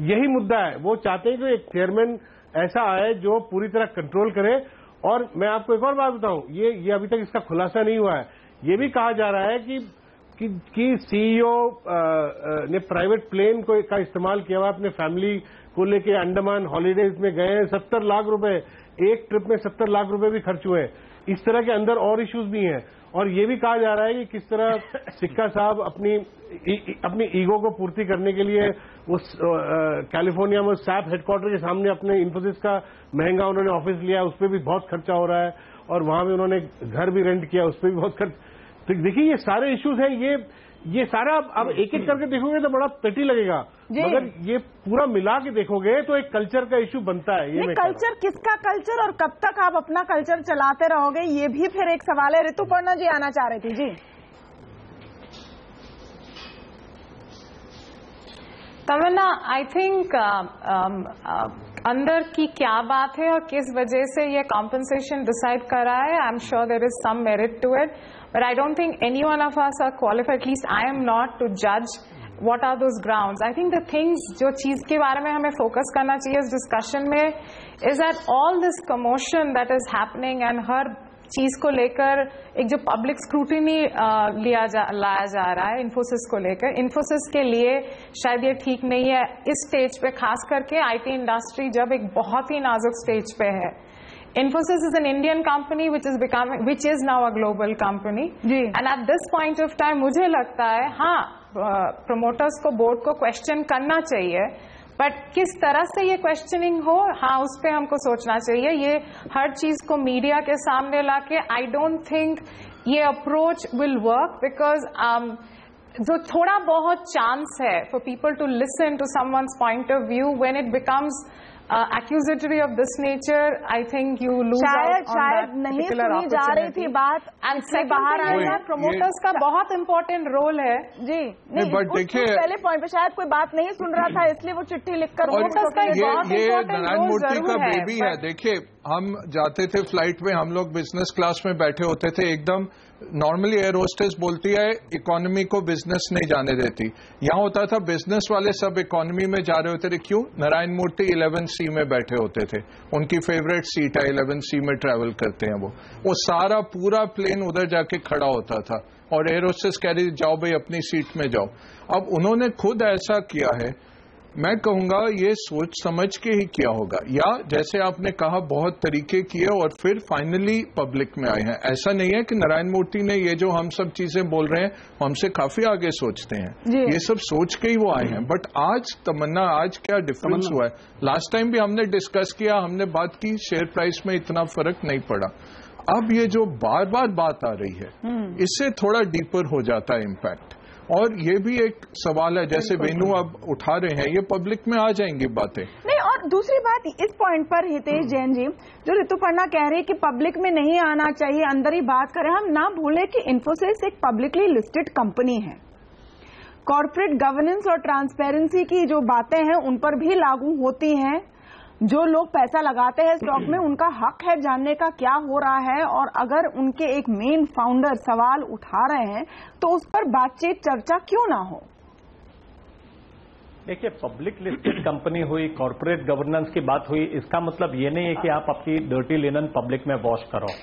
यही मुद्दा है, वो चाहते हैं कि एक चेयरमैन ऐसा आए जो पूरी तरह कंट्रोल करे। और मैं आपको एक और बात बताऊं, ये अभी तक इसका खुलासा नहीं हुआ है, ये भी कहा जा रहा है कि सीईओ ने प्राइवेट प्लेन का इस्तेमाल किया हुआ अपने फैमिली को लेके अंडमान हॉलीडेज में गए, 70 लाख रुपए एक ट्रिप में 70 लाख रुपए भी खर्च हुए। इस तरह के अंदर और इश्यूज भी हैं। और ये भी कहा जा रहा है कि किस तरह सिक्का साहब अपनी ईगो को पूर्ति करने के लिए उस कैलिफोर्निया में सैप हेडक्वार्टर के सामने अपने इन्फोसिस का महंगा उन्होंने ऑफिस लिया, उस पर भी बहुत खर्चा हो रहा है, और वहां भी उन्होंने घर भी रेंट किया, उस पर भी बहुत खर्च। तो देखिए ये सारे इश्यूज हैं, ये सारा अब एक एक करके देखोगे तो बड़ा पेटी लगेगा, मगर ये पूरा मिला के देखोगे तो एक कल्चर का इश्यू बनता है। ये कल्चर किसका कल्चर, और कब तक आप अपना कल्चर चलाते रहोगे, ये भी फिर एक सवाल है। ऋतुपर्णा जी आना चाह रही थी। जी तमन्ना, आई थिंक अंदर की क्या बात है और किस वजह से ये कॉम्पनसेशन डिसाइड कर रहा है, I am sure there is some merit to it, but I don't think any one of us are qualified, at least I am not, to जज what are those grounds. I think the things जो चीज के बारे में हमें फोकस करना चाहिए इस डिस्कशन में is that all this commotion that is happening and हर चीज को लेकर एक जो पब्लिक स्क्रूटिनी लाया जा रहा है इन्फोसिस को लेकर, इन्फोसिस के लिए शायद ये ठीक नहीं है इस स्टेज पे, खास करके आईटी इंडस्ट्री जब एक बहुत ही नाजुक स्टेज पे है। Infosys is an Indian company which is now a global company. And at this point of time मुझे लगता है हाँ promoters को बोर्ड को क्वेश्चन करना चाहिए, बट किस तरह से ये क्वेश्चनिंग हो, हाँ उस पर हमको सोचना चाहिए। ये हर चीज को मीडिया के सामने लाके आई डोंट थिंक ये अप्रोच विल वर्क, बिकॉज जो थोड़ा बहुत चांस है for people to listen to someone's point of view when it becomes accusatory of this nature, I think you lose out on that नहीं particular सुनी जा रही थी बात, and second बाहर आया promoters का बहुत important role है। जी नहीं, बट देखिए पहले पॉइंट पे शायद कोई बात नहीं सुन रहा था इसलिए वो चिट्ठी लिखकर promoters का ये important नारायण role मूर्ति का जरूर है। बेबी है। देखिए हम जाते थे फ्लाइट में, हम लोग बिजनेस क्लास में बैठे होते थे, एकदम नॉर्मली एयर होस्टेस बोलती है इकोनॉमी को बिजनेस नहीं जाने देती, यहाँ होता था बिजनेस वाले सब इकोनॉमी में जा रहे होते थे। क्यों? नारायण मूर्ति 11C में बैठे होते थे, उनकी फेवरेट सीट है, 11C में ट्रैवल करते हैं वो सारा पूरा प्लेन उधर जाके खड़ा होता था और एयर होस्टेस कह रही जाओ भाई अपनी सीट में जाओ। अब उन्होंने खुद ऐसा किया है, मैं कहूंगा ये सोच समझ के ही किया होगा, या जैसे आपने कहा बहुत तरीके किए और फिर फाइनली पब्लिक में आए हैं। ऐसा नहीं है कि नारायण मूर्ति ने ये जो हम सब चीजें बोल रहे हैं हमसे काफी आगे सोचते हैं, ये सब सोच के ही वो आए हैं। बट आज तमन्ना, आज क्या डिफरेंस हुआ है, लास्ट टाइम भी हमने डिस्कस किया, हमने बात की, शेयर प्राइस में इतना फर्क नहीं पड़ा। अब ये जो बार बार बात आ रही है इससे थोड़ा डीपर हो जाता है इम्पैक्ट। और ये भी एक सवाल है, जैसे वेनू अब उठा रहे हैं, ये पब्लिक में आ जाएंगी बातें नहीं। और दूसरी बात इस पॉइंट पर हितेश जैन जी, जो ऋतुपर्णा कह रही है कि पब्लिक में नहीं आना चाहिए, अंदर ही बात करें, हम ना भूलें कि इन्फोसिस एक पब्लिकली लिस्टेड कंपनी है। कॉर्पोरेट गवर्नेंस और ट्रांसपेरेंसी की जो बातें हैं उन पर भी लागू होती हैं। जो लोग पैसा लगाते हैं स्टॉक में उनका हक है जानने का क्या हो रहा है, और अगर उनके एक मेन फाउंडर सवाल उठा रहे हैं तो उस पर बातचीत चर्चा क्यों ना हो। देखिए, पब्लिक लिस्टेड कंपनी हुई, कॉर्पोरेट गवर्नेंस की बात हुई, इसका मतलब ये नहीं है कि आप आपकी डर्टी लिनन पब्लिक में वॉश करो।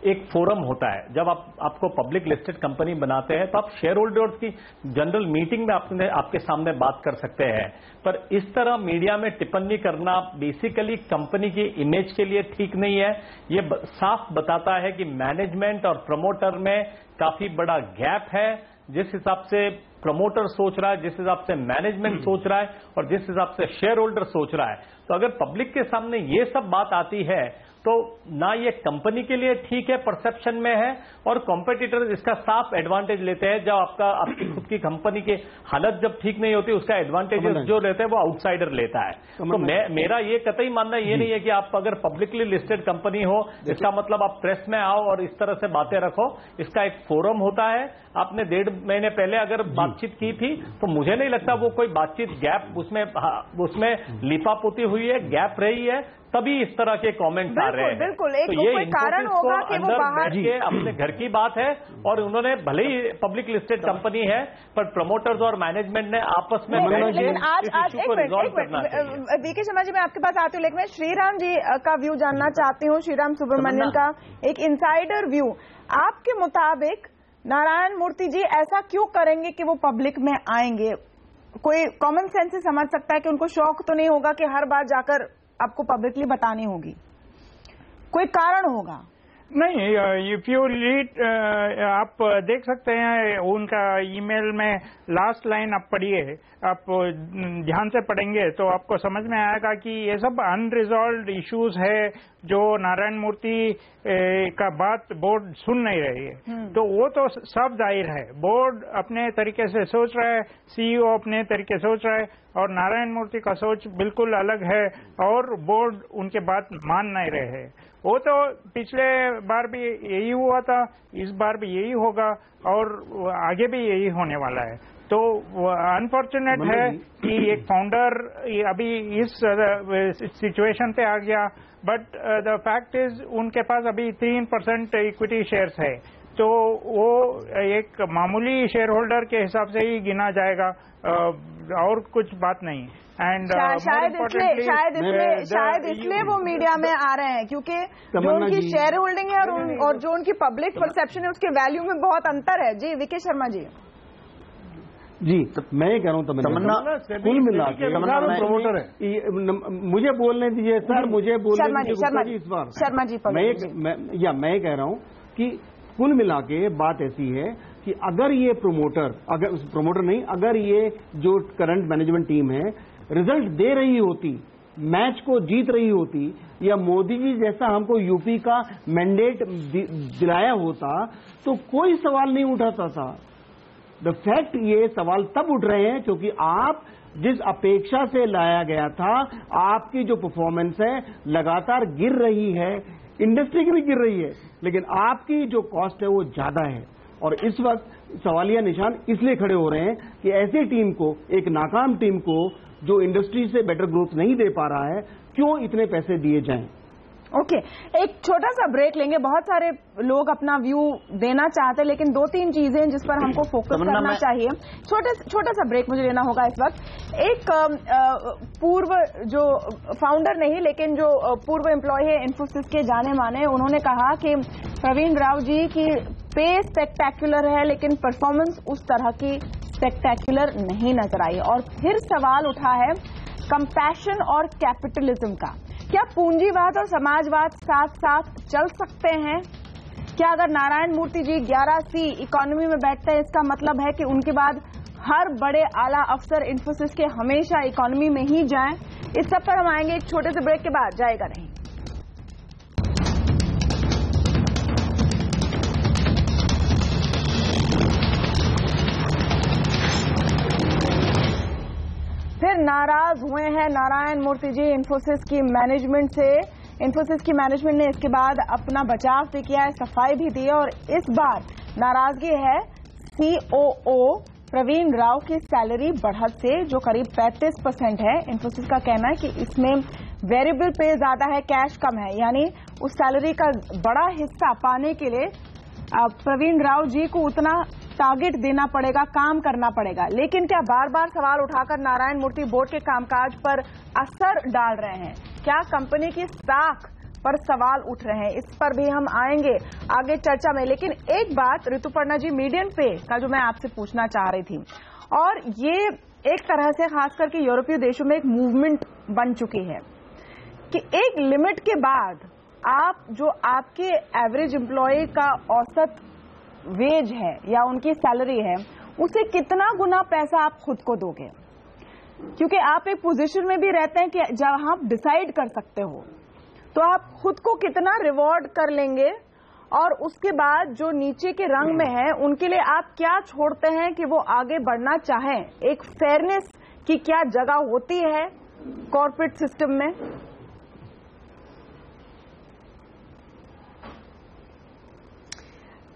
एक फोरम होता है, जब आपको पब्लिक लिस्टेड कंपनी बनाते हैं तो आप शेयर होल्डर्स की जनरल मीटिंग में आपके सामने बात कर सकते हैं, पर इस तरह मीडिया में टिप्पणी करना बेसिकली कंपनी की इमेज के लिए ठीक नहीं है। ये साफ बताता है कि मैनेजमेंट और प्रमोटर में काफी बड़ा गैप है। जिस हिसाब से प्रमोटर सोच रहा है, जिस हिसाब से मैनेजमेंट सोच रहा है और जिस हिसाब से शेयर होल्डर सोच रहा है, तो अगर पब्लिक के सामने ये सब बात आती है तो ना ये कंपनी के लिए ठीक है, परसेप्शन में है, और कॉम्पिटिटर्स इसका साफ एडवांटेज लेते हैं। जब आपकी खुद की कंपनी की हालत जब ठीक नहीं होती उसका एडवांटेज जो लेते हैं वो आउटसाइडर लेता है। तो मेरा ये कतई मानना ये नहीं है कि आप अगर पब्लिकली लिस्टेड कंपनी हो इसका मतलब आप प्रेस में आओ और इस तरह से बातें रखो। इसका एक फोरम होता है। आपने 1.5 महीने पहले अगर बातचीत की थी तो मुझे नहीं लगता वो कोई बातचीत गैप उसमें लिपापोती हुई है, गैप रही है, तभी इस तरह के कमेंट्स आ रहे हैं। बिल्कुल, एक तो तो कोई कारण होगा कि वो बाहर के अपने घर की बात है, और उन्होंने भले ही पब्लिक लिस्टेड कंपनी है पर प्रमोटर्स और मैनेजमेंट ने आपस में लेकिन आज वीके शर्मा जी मैं आपके पास आती हूँ, लेकिन मैं श्रीराम जी का व्यू जानना चाहती हूँ, श्रीराम सुब्रमण्यन का एक इनसाइडर व्यू। आपके मुताबिक नारायण मूर्ति जी ऐसा क्यों करेंगे कि वो पब्लिक में आएंगे? कोई कॉमन सेंस से समझ सकता है कि उनको शौक तो नहीं होगा कि हर बार जाकर आपको पब्लिकली बतानी होगी, कोई कारण होगा। नहीं, इफ यू रीड आप देख सकते हैं उनका ईमेल में लास्ट लाइन आप पढ़िए, आप ध्यान से पढ़ेंगे तो आपको समझ में आएगा कि ये सब अनरिजॉल्व्ड इश्यूज है जो नारायण मूर्ति का बात बोर्ड सुन नहीं रही है। तो वो तो सब जाहिर है, बोर्ड अपने तरीके से सोच रहा है, सीईओ अपने तरीके से सोच रहा है और नारायण मूर्ति का सोच बिल्कुल अलग है और बोर्ड उनके बात मान नहीं रहे हैं। वो तो पिछले बार भी यही हुआ था, इस बार भी यही होगा और आगे भी यही होने वाला है। तो अनफॉर्चुनेट है कि एक फाउंडर अभी इस सिचुएशन पे आ गया, बट द फैक्ट इज उनके पास अभी 3% इक्विटी शेयर्स है, तो वो एक मामूली शेयर होल्डर के हिसाब से ही गिना जाएगा और कुछ बात नहीं। एंड शायद इसलिए वो मीडिया में आ रहे हैं क्योंकि जो उनकी शेयर होल्डिंग है और जो उनकी पब्लिक परसेप्शन है उसके वैल्यू में बहुत अंतर है। जी विके शर्मा जी। जी मैं ये कह रहा हूँ तमन्ना कुल मिला के प्रमोटर है। मुझे बोलने दीजिए सर, मुझे बोलने दीजिए इस बार शर्मा जी। मैं कह रहा हूँ कि कुल मिला के बात ऐसी है कि अगर ये अगर ये जो करंट मैनेजमेंट टीम है रिजल्ट दे रही होती, मैच को जीत रही होती, या मोदी जी जैसा हमको यूपी का मैंडेट दिलाया होता तो कोई सवाल नहीं उठाता था। द फैक्ट ये सवाल तब उठ रहे हैं क्योंकि आप जिस अपेक्षा से लाया गया था, आपकी जो परफॉर्मेंस है लगातार गिर रही है, इंडस्ट्री की भी गिर रही है, लेकिन आपकी जो कॉस्ट है वो ज्यादा है। और इस वक्त सवालिया निशान इसलिए खड़े हो रहे हैं कि ऐसी टीम को, एक नाकाम टीम को जो इंडस्ट्री से बेटर ग्रोथ नहीं दे पा रहा है, क्यों इतने पैसे दिए जाएं। ओके, एक छोटा सा ब्रेक लेंगे। बहुत सारे लोग अपना व्यू देना चाहते हैं, लेकिन 2-3 चीजें जिस पर हमको फोकस करना चाहिए। छोटा सा ब्रेक मुझे लेना होगा इस वक्त। एक पूर्व जो फाउंडर नहीं लेकिन जो पूर्व एम्प्लॉय है इन्फोसिस के जाने माने, उन्होंने कहा कि प्रवीण राव जी की पे स्पेक्टेक्युलर है लेकिन परफॉर्मेंस उस तरह की स्पेक्टेक्युलर नहीं नजर आई। और फिर सवाल उठा है कंपैशन और कैपिटलिज्म का। क्या पूंजीवाद और समाजवाद साथ साथ चल सकते हैं? क्या अगर नारायण मूर्ति जी 11C इकोनॉमी में बैठते हैं, इसका मतलब है कि उनके बाद हर बड़े आला अफसर इन्फोसिस के हमेशा इकोनॉमी में ही जाएं? इस सब पर हम आएंगे एक छोटे से ब्रेक के बाद। जाएगा नहीं। फिर नाराज हुए हैं नारायण मूर्ति जी इन्फोसिस की मैनेजमेंट से। इन्फोसिस की मैनेजमेंट ने इसके बाद अपना बचाव भी किया है, सफाई भी दी है और इस बार नाराजगी है COO प्रवीण राव की सैलरी बढ़त से, जो करीब 35% है। इन्फोसिस का कहना है कि इसमें वेरिएबल पे ज्यादा है, कैश कम है, यानी उस सैलरी का बड़ा हिस्सा पाने के लिए प्रवीण राव जी को उतना टारगेट देना पड़ेगा, काम करना पड़ेगा। लेकिन क्या बार बार सवाल उठाकर नारायण मूर्ति बोर्ड के कामकाज पर असर डाल रहे हैं? क्या कंपनी की साख पर सवाल उठ रहे हैं? इस पर भी हम आएंगे आगे चर्चा में। लेकिन एक बात ऋतुपर्णा जी, मीडियन पे का जो मैं आपसे पूछना चाह रही थी, और ये एक तरह से खास करके यूरोपीय देशों में एक मूवमेंट बन चुकी है कि एक लिमिट के बाद आप जो आपके एवरेज एम्प्लॉय का औसत वेज है या उनकी सैलरी है, उसे कितना गुना पैसा आप खुद को दोगे? क्योंकि आप एक पोजीशन में भी रहते हैं कि जब आप डिसाइड कर सकते हो, तो आप खुद को कितना रिवॉर्ड कर लेंगे और उसके बाद जो नीचे के रंग में है उनके लिए आप क्या छोड़ते हैं कि वो आगे बढ़ना चाहें? एक फेयरनेस की क्या जगह होती है कॉर्पोरेट सिस्टम में?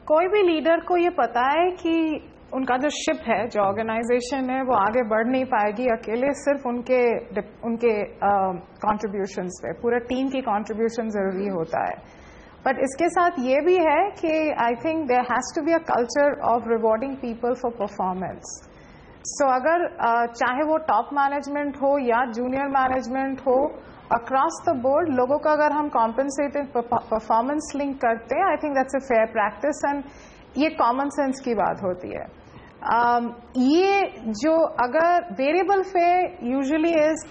कोई भी लीडर को ये पता है कि उनका जो शिप है, जो ऑर्गेनाइजेशन है, वो आगे बढ़ नहीं पाएगी अकेले सिर्फ उनके कॉन्ट्रीब्यूशंस पे। पूरा टीम की कॉन्ट्रीब्यूशन जरूरी होता है। बट इसके साथ ये भी है कि I think there has to be a culture of rewarding people for performance. So अगर चाहे वो टॉप मैनेजमेंट हो या जूनियर मैनेजमेंट हो, अक्रॉस द बोर्ड लोगों का अगर हम कॉम्पनसेटेड परफॉर्मेंस लिंक करते हैं, I think that's a fair practice and ये कॉमन सेंस की बात होती है। ये जो अगर variable pay usually is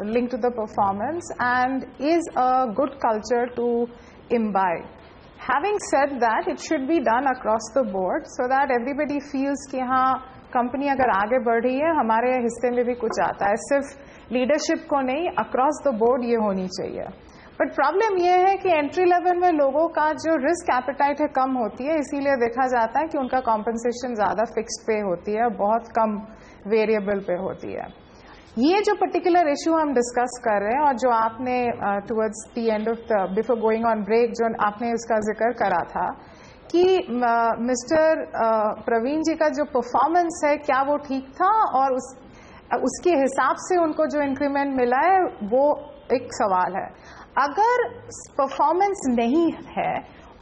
link to the performance and is a good culture to imbibe. Having said that, it should be done across the board so that everybody feels कि हाँ कंपनी अगर आगे बढ़ रही है हमारे हिस्से में भी कुछ आता है, सिर्फ लीडरशिप को नहीं, अक्रॉस द बोर्ड ये होनी चाहिए। बट प्रॉब्लम ये है कि एंट्री लेवल में लोगों का जो रिस्क एपेटाइट है कम होती है, इसीलिए देखा जाता है कि उनका कॉम्पनसेशन ज्यादा फिक्स्ड पे होती है, बहुत कम वेरिएबल पे होती है। ये जो पर्टिकुलर इशू हम डिस्कस कर रहे हैं और जो आपने towards the end of the before going on break जो आपने उसका जिक्र करा था कि मिस्टर प्रवीण जी का जो परफॉर्मेंस है क्या वो ठीक था और उसके हिसाब से उनको जो इंक्रीमेंट मिला है वो एक सवाल है। अगर परफॉर्मेंस नहीं है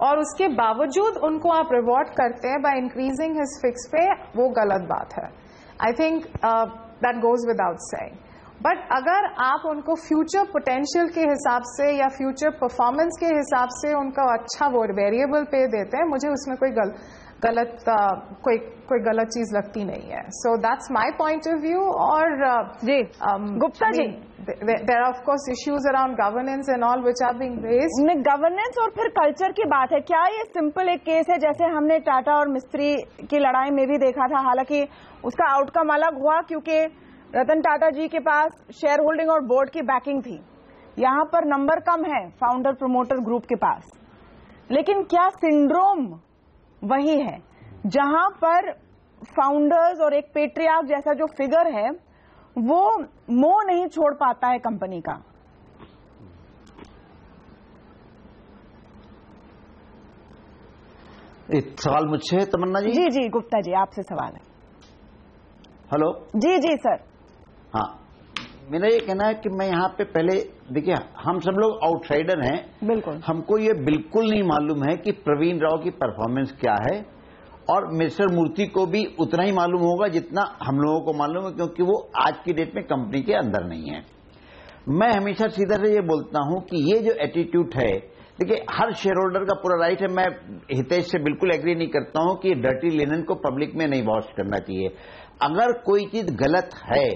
और उसके बावजूद उनको आप रिवॉर्ड करते हैं बाय इंक्रीजिंग हिज फिक्स पे, वो गलत बात है। आई think that goes without saying. But अगर आप उनको फ्यूचर पोटेंशियल के हिसाब से या फ्यूचर परफॉर्मेंस के हिसाब से उनका अच्छा वो वेरिएबल पे देते हैं, मुझे उसमें कोई गलत चीज लगती नहीं है। So that's my point of view. और जी Gupta ji, there are of course issues around governance and all which are being raised. Governance और फिर कल्चर की बात है। क्या ये सिंपल एक केस है जैसे हमने टाटा और मिस्त्री की लड़ाई में भी देखा था? हालांकि उसका आउटकम अलग हुआ क्योंकि रतन टाटा जी के पास शेयर होल्डिंग और बोर्ड की बैकिंग थी। यहां पर नंबर कम है फाउंडर प्रमोटर ग्रुप के पास, लेकिन क्या सिंड्रोम वही है जहां पर फाउंडर्स और एक पेट्रियार्क जैसा जो फिगर है वो मोह नहीं छोड़ पाता है कंपनी का? एक सवाल मुझसे है तमन्ना जी? जी जी गुप्ता जी, आपसे सवाल है। हेलो जी जी सर। हाँ, मेरा ये कहना है कि मैं यहाँ पे पहले देखिए, हम सब लोग आउटसाइडर हैं, बिल्कुल। हमको ये बिल्कुल नहीं मालूम है कि प्रवीण राव की परफॉर्मेंस क्या है, और मिस्टर मूर्ति को भी उतना ही मालूम होगा जितना हम लोगों को मालूम है, क्योंकि वो आज की डेट में कंपनी के अंदर नहीं है। मैं हमेशा सीधा से ये बोलता हूं कि ये जो एटीट्यूड है, देखिए हर शेयर होल्डर का पूरा राइट है। मैं हितेश से बिल्कुल एग्री नहीं करता हूं कि डर्टी लिनन को पब्लिक में नहीं वॉश करना चाहिए। अगर कोई चीज गलत है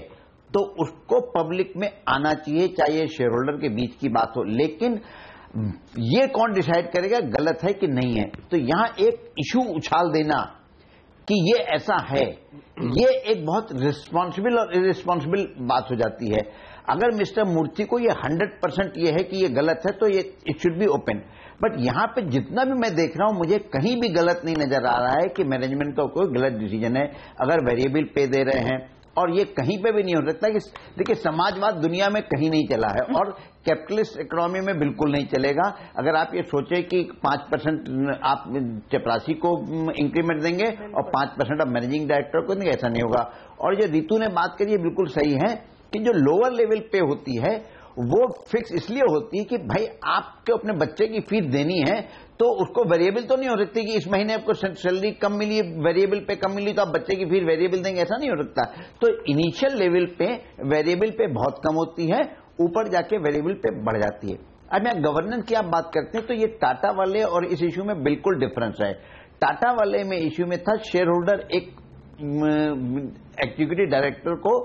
तो उसको पब्लिक में आना चाहिए, चाहे शेयर होल्डर के बीच की बात हो। लेकिन ये कौन डिसाइड करेगा गलत है कि नहीं है? तो यहां एक इशू उछाल देना कि ये ऐसा है, ये एक बहुत रिस्पॉन्सिबल और इरिस्पॉन्सिबल बात हो जाती है। अगर मिस्टर मूर्ति को ये 100% ये है कि ये गलत है तो ये it should be open. But यहां पे जितना भी मैं देख रहा हूं, मुझे कहीं भी गलत नहीं नजर आ रहा है कि मैनेजमेंट का कोई गलत डिसीजन है अगर वेरिएबल पे दे रहे हैं। और ये कहीं पे भी नहीं हो सकता कि देखिए, समाजवाद दुनिया में कहीं नहीं चला है और कैपिटलिस्ट इकोनॉमी में बिल्कुल नहीं चलेगा। अगर आप ये सोचे कि 5% आप चपरासी को इंक्रीमेंट देंगे और 5% आप मैनेजिंग डायरेक्टर को देंगे, ऐसा नहीं होगा। और जो रितु ने बात करी है बिल्कुल सही है कि जो लोअर लेवल पे होती है वो फिक्स इसलिए होती है कि भाई आपके अपने बच्चे की फीस देनी है तो उसको वेरिएबल तो नहीं हो सकती कि इस महीने आपको सैलरी कम मिली, वेरिएबल पे कम मिली तो आप बच्चे की फीस वेरिएबल देंगे, ऐसा नहीं हो सकता। तो इनिशियल लेवल पे वेरिएबल पे बहुत कम होती है, ऊपर जाके वेरिएबल पे बढ़ जाती है। अब मैं गवर्नेंस की आप बात करते हैं तो ये टाटा वाले और इस इश्यू में बिल्कुल डिफरेंस है। टाटा वाले में इश्यू में था शेयर होल्डर एक एग्जीक्यूटिव डायरेक्टर को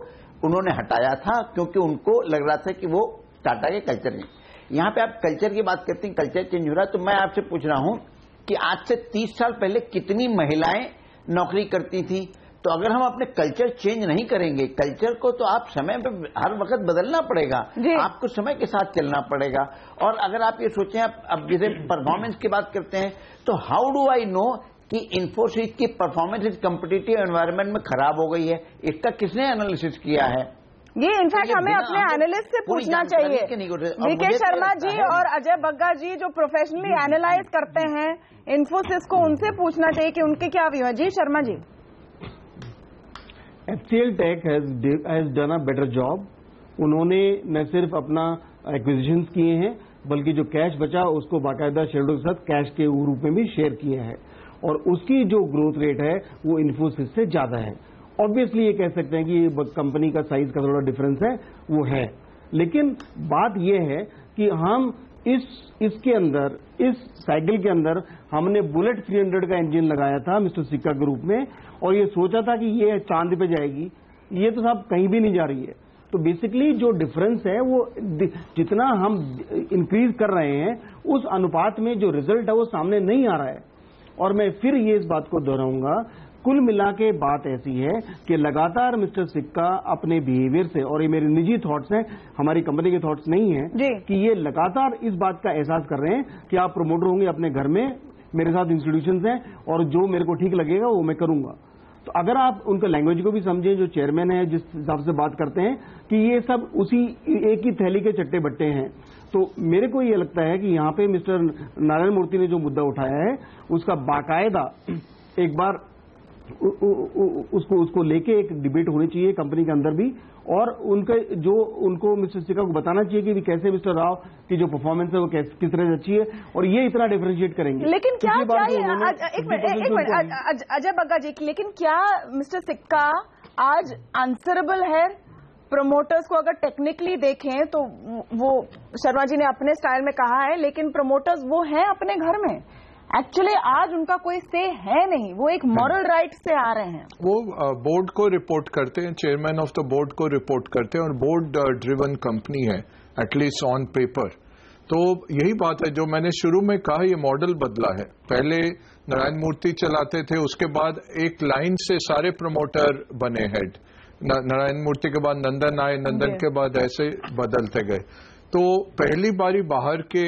उन्होंने हटाया था क्योंकि उनको लग रहा था कि वो टाटा के कल्चर में। यहां पे आप कल्चर की बात करते हैं, कल्चर चेंज हो रहा है, तो मैं आपसे पूछ रहा हूं कि आज से 30 साल पहले कितनी महिलाएं नौकरी करती थी? तो अगर हम अपने कल्चर चेंज नहीं करेंगे, कल्चर को तो आप समय पे हर वक्त बदलना पड़ेगा, आपको समय के साथ चलना पड़ेगा। और अगर आप ये सोचें, अब जैसे परफॉर्मेंस की बात करते हैं तो हाउ डू आई नो कि इन्फोसिस की परफॉर्मेंस इस कॉम्पिटिटिव एनवायरनमेंट में खराब हो गई है? इसका किसने एनालिसिस किया है? ये इनफैक्ट हमें अपने एनालिस्ट से पूछना चाहिए। वीके शर्मा जी और अजय बग्गा जी जो प्रोफेशनली एनालाइज करते हैं इन्फोसिस को, उनसे पूछना चाहिए कि उनके क्या व्यू है। जी Sharma ji. HCL Tech has done a better job। उन्होंने न सिर्फ अपना एक्विजिशंस किए हैं बल्कि जो कैश बचा उसको बाकायदा शेयरहोल्डर के साथ कैश के रूप में भी शेयर किया है, और उसकी जो ग्रोथ रेट है वो इन्फोसिस से ज्यादा है। ऑब्वियसली ये कह सकते हैं कि कंपनी का साइज का थोड़ा डिफरेंस है, वो है, लेकिन बात यह है कि हम इसके अंदर, इस साइकिल के अंदर हमने बुलेट 300 का इंजन लगाया था मिस्टर सिक्का ग्रुप में, और ये सोचा था कि ये चांद पे जाएगी। ये तो साहब कहीं भी नहीं जा रही है। तो बेसिकली जो डिफरेंस है वो जितना हम इंक्रीज कर रहे हैं उस अनुपात में जो रिजल्ट है वो सामने नहीं आ रहा है। और मैं फिर ये इस बात को दोहराऊंगा, कुल मिला के बात ऐसी है कि लगातार मिस्टर सिक्का अपने बिहेवियर से, और ये मेरे निजी थॉट्स हैं, हमारी कंपनी के थॉट्स नहीं हैं, कि ये लगातार इस बात का एहसास कर रहे हैं कि आप प्रमोटर होंगे अपने घर में, मेरे साथ इंस्टीट्यूशंस हैं और जो मेरे को ठीक लगेगा वो मैं करूंगा। तो अगर आप उनका लैंग्वेज को भी समझें, जो चेयरमैन है जिस हिसाब से बात करते हैं कि ये सब उसी एक ही थैली के चट्टे बट्टे हैं, तो मेरे को ये लगता है कि यहाँ पे मिस्टर नारायण मूर्ति ने जो मुद्दा उठाया है उसका बाकायदा एक बार उसको लेके एक डिबेट होनी चाहिए कंपनी के अंदर भी, और उनको मिस्टर सिक्का को बताना चाहिए कि कैसे मिस्टर राव की जो परफॉर्मेंस है वो किस तरह से अच्छी है और ये इतना डिफरेंशिएट करेंगे। लेकिन क्या एक मिनट अजय बग्गा जी, लेकिन क्या मिस्टर सिक्का आज आंसरेबल है प्रमोटर्स को? अगर टेक्निकली देखें तो वो शर्मा जी ने अपने स्टाइल में कहा है, लेकिन प्रमोटर्स वो हैं अपने घर में, एक्चुअली आज उनका कोई से है नहीं, वो एक मॉरल राइट से आ रहे हैं। वो बोर्ड को रिपोर्ट करते हैं, चेयरमैन ऑफ द बोर्ड को रिपोर्ट करते हैं, और बोर्ड ड्रिवन कंपनी है एटलीस्ट ऑन पेपर। तो यही बात है जो मैंने शुरू में कहा, ये मॉडल बदला है। पहले नारायण मूर्ति चलाते थे, उसके बाद एक लाइन से सारे प्रमोटर बने हेड, नारायण मूर्ति के बाद नंदन आए, नंदन के बाद ऐसे बदलते गए। तो पहली बारी बाहर के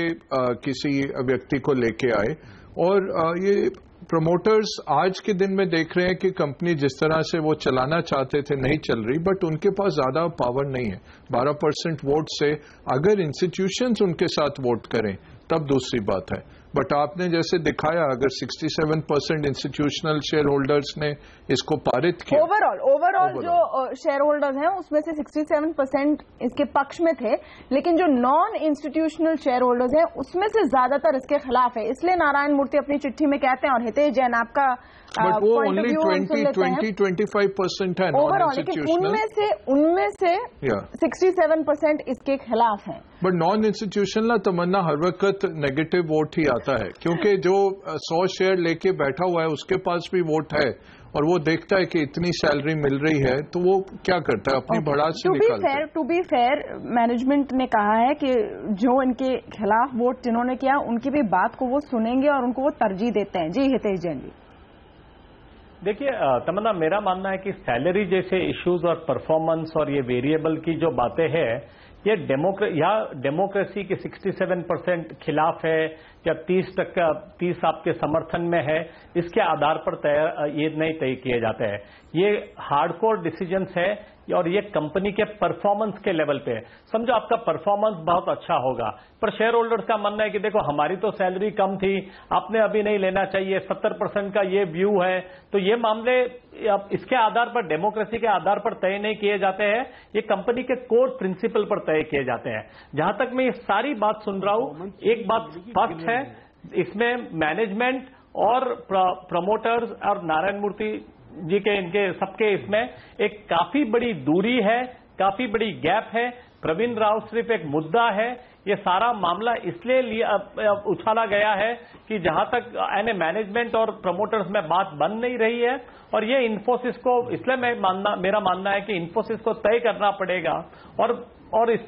किसी व्यक्ति को लेके आए, और ये प्रमोटर्स आज के दिन में देख रहे हैं कि कंपनी जिस तरह से वो चलाना चाहते थे नहीं चल रही, बट उनके पास ज्यादा पावर नहीं है। 12% वोट से अगर इंस्टीट्यूशंस उनके साथ वोट करें तब दूसरी बात है, बट आपने जैसे दिखाया अगर 67% इंस्टीट्यूशनल शेयर होल्डर्स ने इसको पारित किया, ओवरऑल जो शेयर होल्डर्स हैं उसमें से 67% इसके पक्ष में थे, लेकिन जो नॉन इंस्टीट्यूशनल शेयर होल्डर्स हैं उसमें से ज्यादातर इसके खिलाफ है। इसलिए नारायण मूर्ति अपनी चिट्ठी में कहते हैं, और हितेश जैन आपका बट वो ओनली 20-25% है ओवरऑल, लेकिन उनमें से 67% इसके खिलाफ हैं। बट नॉन इंस्टीट्यूशनल तमन्ना हर वक्त नेगेटिव वोट ही आता है, क्योंकि जो 100 शेयर लेके बैठा हुआ है उसके पास भी वोट है, और वो देखता है कि इतनी सैलरी मिल रही है तो वो क्या करता है, अपनी भड़ास से निकालता है। टू बी फेयर, मैनेजमेंट ने कहा है कि जो इनके खिलाफ वोट जिन्होंने किया उनकी भी बात को वो सुनेंगे और उनको वो तरजीह देते हैं। जी हितेश जैन जी। देखिए तमन्ना, मेरा मानना है कि सैलरी जैसे इश्यूज और परफॉर्मेंस और ये वेरिएबल की जो बातें हैं, ये डेमोक्रेसी के 67% खिलाफ है या 30 आपके समर्थन में है, इसके आधार पर ये नहीं तय किए जाते हैं। ये हार्डकोर डिसीजंस है और ये कंपनी के परफॉर्मेंस के लेवल पे है। समझो आपका परफॉर्मेंस बहुत अच्छा होगा, पर शेयर होल्डर्स का मानना है कि देखो हमारी तो सैलरी कम थी, आपने अभी नहीं लेना चाहिए, 70% का ये व्यू है। तो ये मामले इसके आधार पर, डेमोक्रेसी के आधार पर तय नहीं किए जाते हैं, ये कंपनी के कोर प्रिंसिपल पर तय किए जाते हैं। जहां तक मैं ये सारी बात सुन रहा हूं, एक बात स्पष्ट है, इसमें मैनेजमेंट और प्रमोटर्स और नारायण मूर्ति जी के इनके सबके इसमें एक काफी बड़ी दूरी है, काफी बड़ी गैप है। प्रवीण राव सिर्फ एक मुद्दा है, ये सारा मामला इसलिए उछाला गया है कि जहां तक मैनेजमेंट और प्रमोटर्स में बात बन नहीं रही है, और ये इन्फोसिस को, इसलिए मेरा मानना है कि इन्फोसिस को तय करना पड़ेगा और इस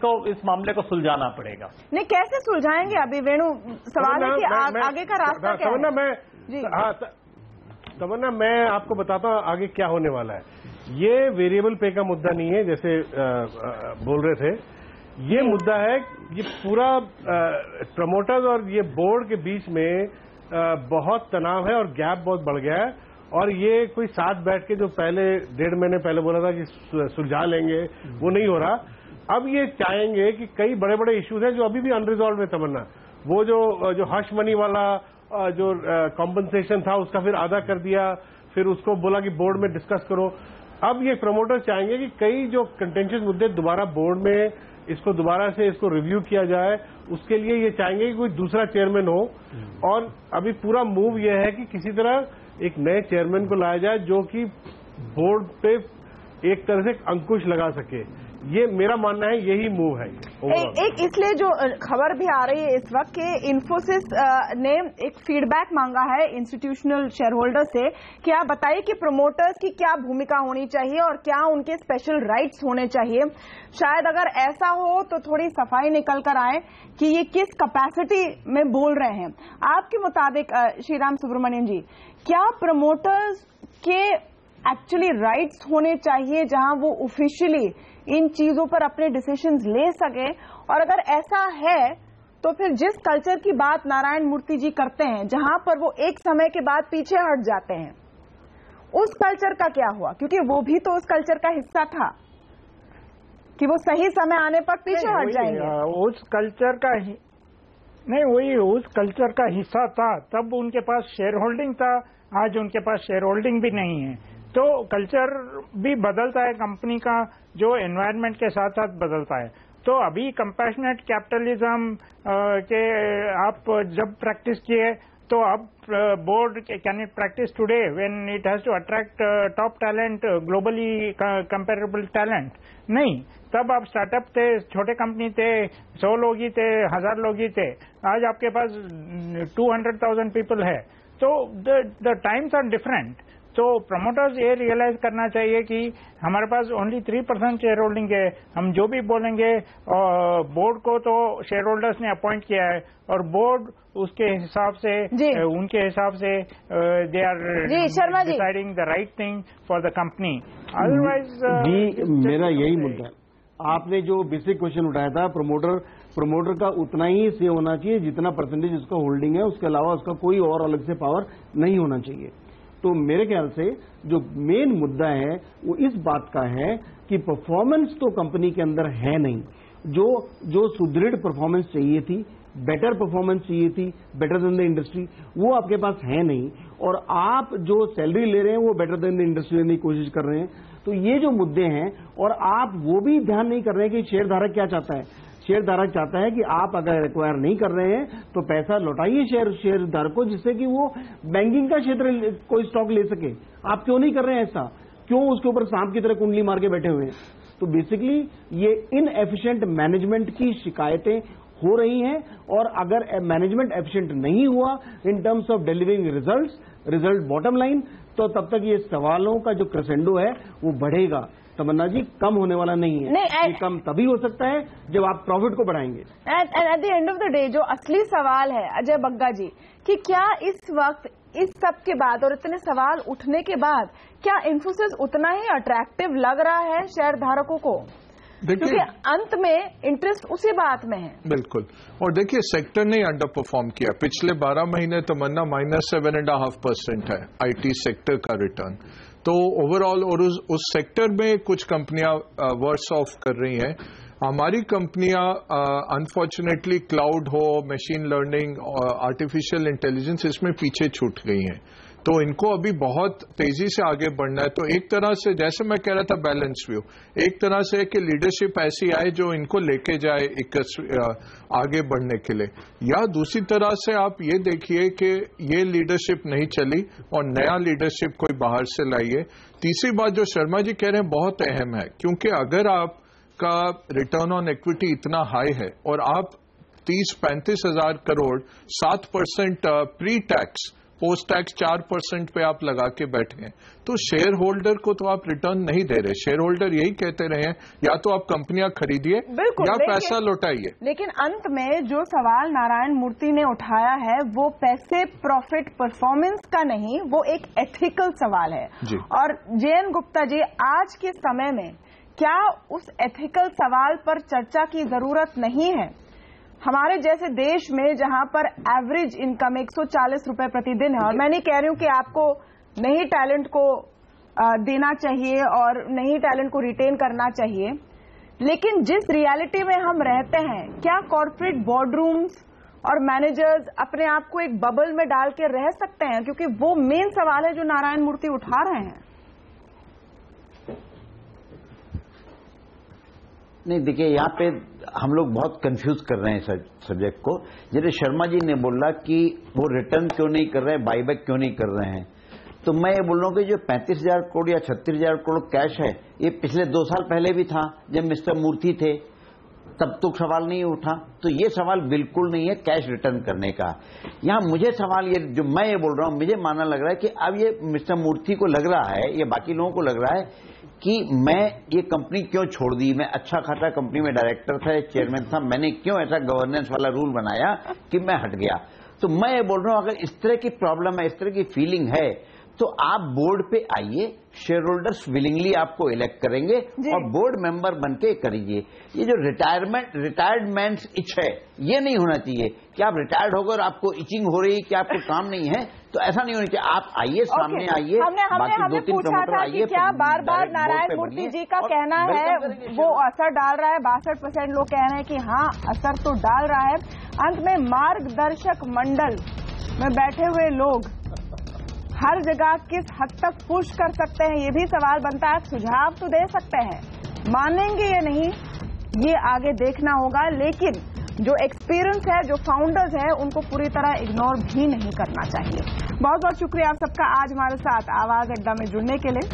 मामले को सुलझाना पड़ेगा। नहीं, कैसे सुलझाएंगे? अभी वेणु सवाल है कि आगे का रास्ता क्या है? तमन्ना, मैं आपको बताता हूं आगे क्या होने वाला है। ये वेरिएबल पे का मुद्दा नहीं है जैसे बोल रहे थे, ये मुद्दा है, ये पूरा प्रमोटर्स और ये बोर्ड के बीच में बहुत तनाव है और गैप बहुत बढ़ गया है, और ये कोई साथ बैठ के जो पहले 1.5 महीने पहले बोला था कि सुलझा लेंगे, वो नहीं हो रहा। अब ये चाहेंगे कि कई बड़े बड़े इश्यूज हैं जो अभी भी अनरिजॉल्व है। तमन्ना, वो जो हश मनी वाला जो कॉम्पनसेशन था उसका फिर आधा कर दिया, फिर उसको बोला कि बोर्ड में डिस्कस करो। अब ये प्रमोटर चाहेंगे कि कई जो कंटेंशियस मुद्दे दोबारा बोर्ड में इसको दोबारा से इसको रिव्यू किया जाए, उसके लिए ये चाहेंगे कि कोई दूसरा चेयरमैन हो, और अभी पूरा मूव ये है कि किसी तरह एक नए चेयरमैन को लाया जाए जो कि बोर्ड पे एक तरह से अंकुश लगा सके। ये मेरा मानना है, यही मूव है। एक इसलिए जो खबर भी आ रही है इस वक्त कि इन्फोसिस ने एक फीडबैक मांगा है इंस्टीट्यूशनल शेयर होल्डर से कि आप बताइए कि प्रमोटर्स की क्या भूमिका होनी चाहिए और क्या उनके स्पेशल राइट्स होने चाहिए। शायद अगर ऐसा हो तो थोड़ी सफाई निकल कर आए कि ये किस कैपेसिटी में बोल रहे हैं। आपके मुताबिक श्रीराम सुब्रमण्यम जी, क्या प्रमोटर्स के एक्चुअली राइट्स होने चाहिए जहां वो ऑफिशियली इन चीजों पर अपने डिसीजंस ले सके? और अगर ऐसा है तो फिर जिस कल्चर की बात नारायण मूर्ति जी करते हैं जहां पर वो एक समय के बाद पीछे हट जाते हैं, उस कल्चर का क्या हुआ? क्योंकि वो भी तो उस कल्चर का हिस्सा था कि वो सही समय आने पर पीछे हट जाएंगे। उस कल्चर का नहीं, वही उस कल्चर का हिस्सा था, तब उनके पास शेयर होल्डिंग था, आज उनके पास शेयर होल्डिंग भी नहीं है। तो कल्चर भी बदलता है कंपनी का, जो एनवायरनमेंट के साथ साथ बदलता है। तो अभी कंपैशनेट कैपिटलिज्म के आप जब प्रैक्टिस किए तो अब board can it practice today when it has to attract top talent, globally comparable talent? नहीं, तब आप स्टार्टअप थे, छोटे कंपनी थे, 100 लोग ही थे, 1000 लोग ही थे। आज आपके पास 200,000 पीपल है। तो द टाइम्स आर डिफरेंट। तो प्रमोटर्स ये रियलाइज करना चाहिए कि हमारे पास ओनली 3% शेयर होल्डिंग है। हम जो भी बोलेंगे, बोर्ड को तो शेयर होल्डर्स ने अपॉइंट किया है और बोर्ड उसके हिसाब से, उनके हिसाब से they are deciding the right thing for the company. Otherwise जी, मेरा यही मुद्दा है। आपने जो बेसिक क्वेश्चन उठाया था, प्रमोटर का उतना ही से होना चाहिए जितना परसेंटेज उसका होल्डिंग है, उसके अलावा उसका कोई और अलग से पावर नहीं होना चाहिए। तो मेरे ख्याल से जो मेन मुद्दा है वो इस बात का है कि परफॉर्मेंस तो कंपनी के अंदर है नहीं। जो सुदृढ़ परफॉर्मेंस चाहिए थी, बेटर परफॉर्मेंस चाहिए थी, बेटर देन द इंडस्ट्री, वो आपके पास है नहीं। और आप जो सैलरी ले रहे हैं वो बेटर देन द इंडस्ट्री लेने की कोशिश कर रहे हैं। तो ये जो मुद्दे हैं, और आप वो भी ध्यान नहीं कर रहे हैं कि शेयरधारक क्या चाहता है। शेयरधारक चाहता है कि आप अगर एक्वायर नहीं कर रहे हैं तो पैसा लौटाइए शेयरधारक को, जिससे कि वो बैंकिंग का क्षेत्र कोई स्टॉक ले सके। आप क्यों नहीं कर रहे हैं ऐसा? क्यों उसके ऊपर सांप की तरह कुंडली मार के बैठे हुए हैं? तो बेसिकली ये इनएफिशिएंट मैनेजमेंट की शिकायतें हो रही हैं। और अगर मैनेजमेंट एफिशिएंट नहीं हुआ in terms of delivering result bottom line, तो तब तक ये सवालों का जो क्रेसेंडो है वो बढ़ेगा। तमन्ना जी, कम होने वाला नहीं है। ये कम तभी हो सकता है जब आप प्रॉफिट को बढ़ाएंगे। At the end of the day जो असली सवाल है अजय बग्गा जी, कि क्या इस वक्त इस सब के बाद और इतने सवाल उठने के बाद क्या इन्फोसिस उतना ही अट्रैक्टिव लग रहा है शेयर धारकों को? क्योंकि अंत में इंटरेस्ट उसी बात में है। बिल्कुल। और देखिए, सेक्टर ने अंडर परफॉर्म किया पिछले 12 महीने। तमन्ना -7.5% है आईटी सेक्टर का रिटर्न। तो ओवरऑल और उस सेक्टर में कुछ कंपनियां वर्स ऑफ कर रही हैं। हमारी कंपनियां अनफॉर्चुनेटली क्लाउड हो, मशीन लर्निंग और आर्टिफिशियल इंटेलिजेंस, इसमें पीछे छूट गई हैं। तो इनको अभी बहुत तेजी से आगे बढ़ना है। तो एक तरह से, जैसे मैं कह रहा था, बैलेंस व्यू एक तरह से कि लीडरशिप ऐसी आए जो इनको लेके जाए आगे बढ़ने के लिए, या दूसरी तरह से आप ये देखिए कि ये लीडरशिप नहीं चली और नया लीडरशिप कोई बाहर से लाइए। तीसरी बात जो शर्मा जी कह रहे हैं बहुत अहम है, क्योंकि अगर आपका रिटर्न ऑन इक्विटी इतना हाई है और आप 30-35 हजार crore 7% pre tax, post tax 4% पे आप लगा के बैठे हैं, तो शेयर होल्डर को तो आप रिटर्न नहीं दे रहे। शेयर होल्डर यही कहते रहे हैं, या तो आप कंपनियां खरीदिए या पैसा लौटाइए। लेकिन अंत में जो सवाल नारायण मूर्ति ने उठाया है वो पैसे, प्रॉफिट, परफॉर्मेंस का नहीं, वो एक एथिकल सवाल है। और जेएन गुप्ता जी, आज के समय में क्या उस एथिकल सवाल पर चर्चा की जरूरत नहीं है? हमारे जैसे देश में जहां पर एवरेज इनकम 140 रुपए प्रतिदिन है, और मैं नहीं कह रही हूं कि आपको नहीं टैलेंट को देना चाहिए और नहीं टैलेंट को रिटेन करना चाहिए, लेकिन जिस रियलिटी में हम रहते हैं, क्या कॉर्पोरेट बोर्डरूम्स और मैनेजर्स अपने आप को एक बबल में डाल के रह सकते हैं? क्योंकि वो मेन सवाल है जो नारायण मूर्ति उठा रहे हैं। नहीं, देखिए, यहाँ पे हम लोग बहुत कंफ्यूज कर रहे हैं सब्जेक्ट को। जैसे शर्मा जी ने बोला कि वो रिटर्न क्यों नहीं कर रहे हैं, बाईबैक क्यों नहीं कर रहे हैं, तो मैं ये बोल रहा हूं कि जो 35,000 करोड़ या 36,000 करोड़ कैश है, ये पिछले 2 साल पहले भी था जब मिस्टर मूर्ति थे, तब तो सवाल नहीं उठा। तो ये सवाल बिल्कुल नहीं है कैश रिटर्न करने का। यहां मुझे सवाल ये, जो मैं ये बोल रहा हूं, मुझे मानना लग रहा है कि अब ये मिस्टर मूर्ति को लग रहा है, ये बाकी लोगों को लग रहा है कि मैं ये कंपनी क्यों छोड़ दी, मैं अच्छा खासा कंपनी में डायरेक्टर था, चेयरमैन था, मैंने क्यों ऐसा गवर्नेंस वाला रूल बनाया कि मैं हट गया। तो मैं ये बोल रहा हूं, अगर इस तरह की प्रॉब्लम है, इस तरह की फीलिंग है, तो आप बोर्ड पे आइए, शेयर होल्डर्स विलिंगली आपको इलेक्ट करेंगे और बोर्ड मेंबर बनके करिए। ये जो रिटायर्ड मैन्स इच है, ये नहीं होना चाहिए कि आप रिटायर्ड होकर आपको इचिंग हो रही कि आपको काम नहीं है, तो ऐसा नहीं होना चाहिए। आप आइए, सामने आइए, बाकी 2-3 प्रमोटर आइए। क्या बार बार नारायण मूर्ति जी का कहना है वो असर डाल रहा है? 62% लोग कह रहे हैं कि हाँ असर तो डाल रहा है। अंत में मार्गदर्शक मंडल में बैठे हुए लोग हर जगह किस हद तक पुश कर सकते हैं, ये भी सवाल बनता है। सुझाव तो दे सकते हैं, मानेंगे या नहीं ये आगे देखना होगा, लेकिन जो एक्सपीरियंस है, जो फाउंडर्स है, उनको पूरी तरह इग्नोर भी नहीं करना चाहिए। बहुत बहुत शुक्रिया आप सबका आज हमारे साथ आवाज अड्डा में जुड़ने के लिए।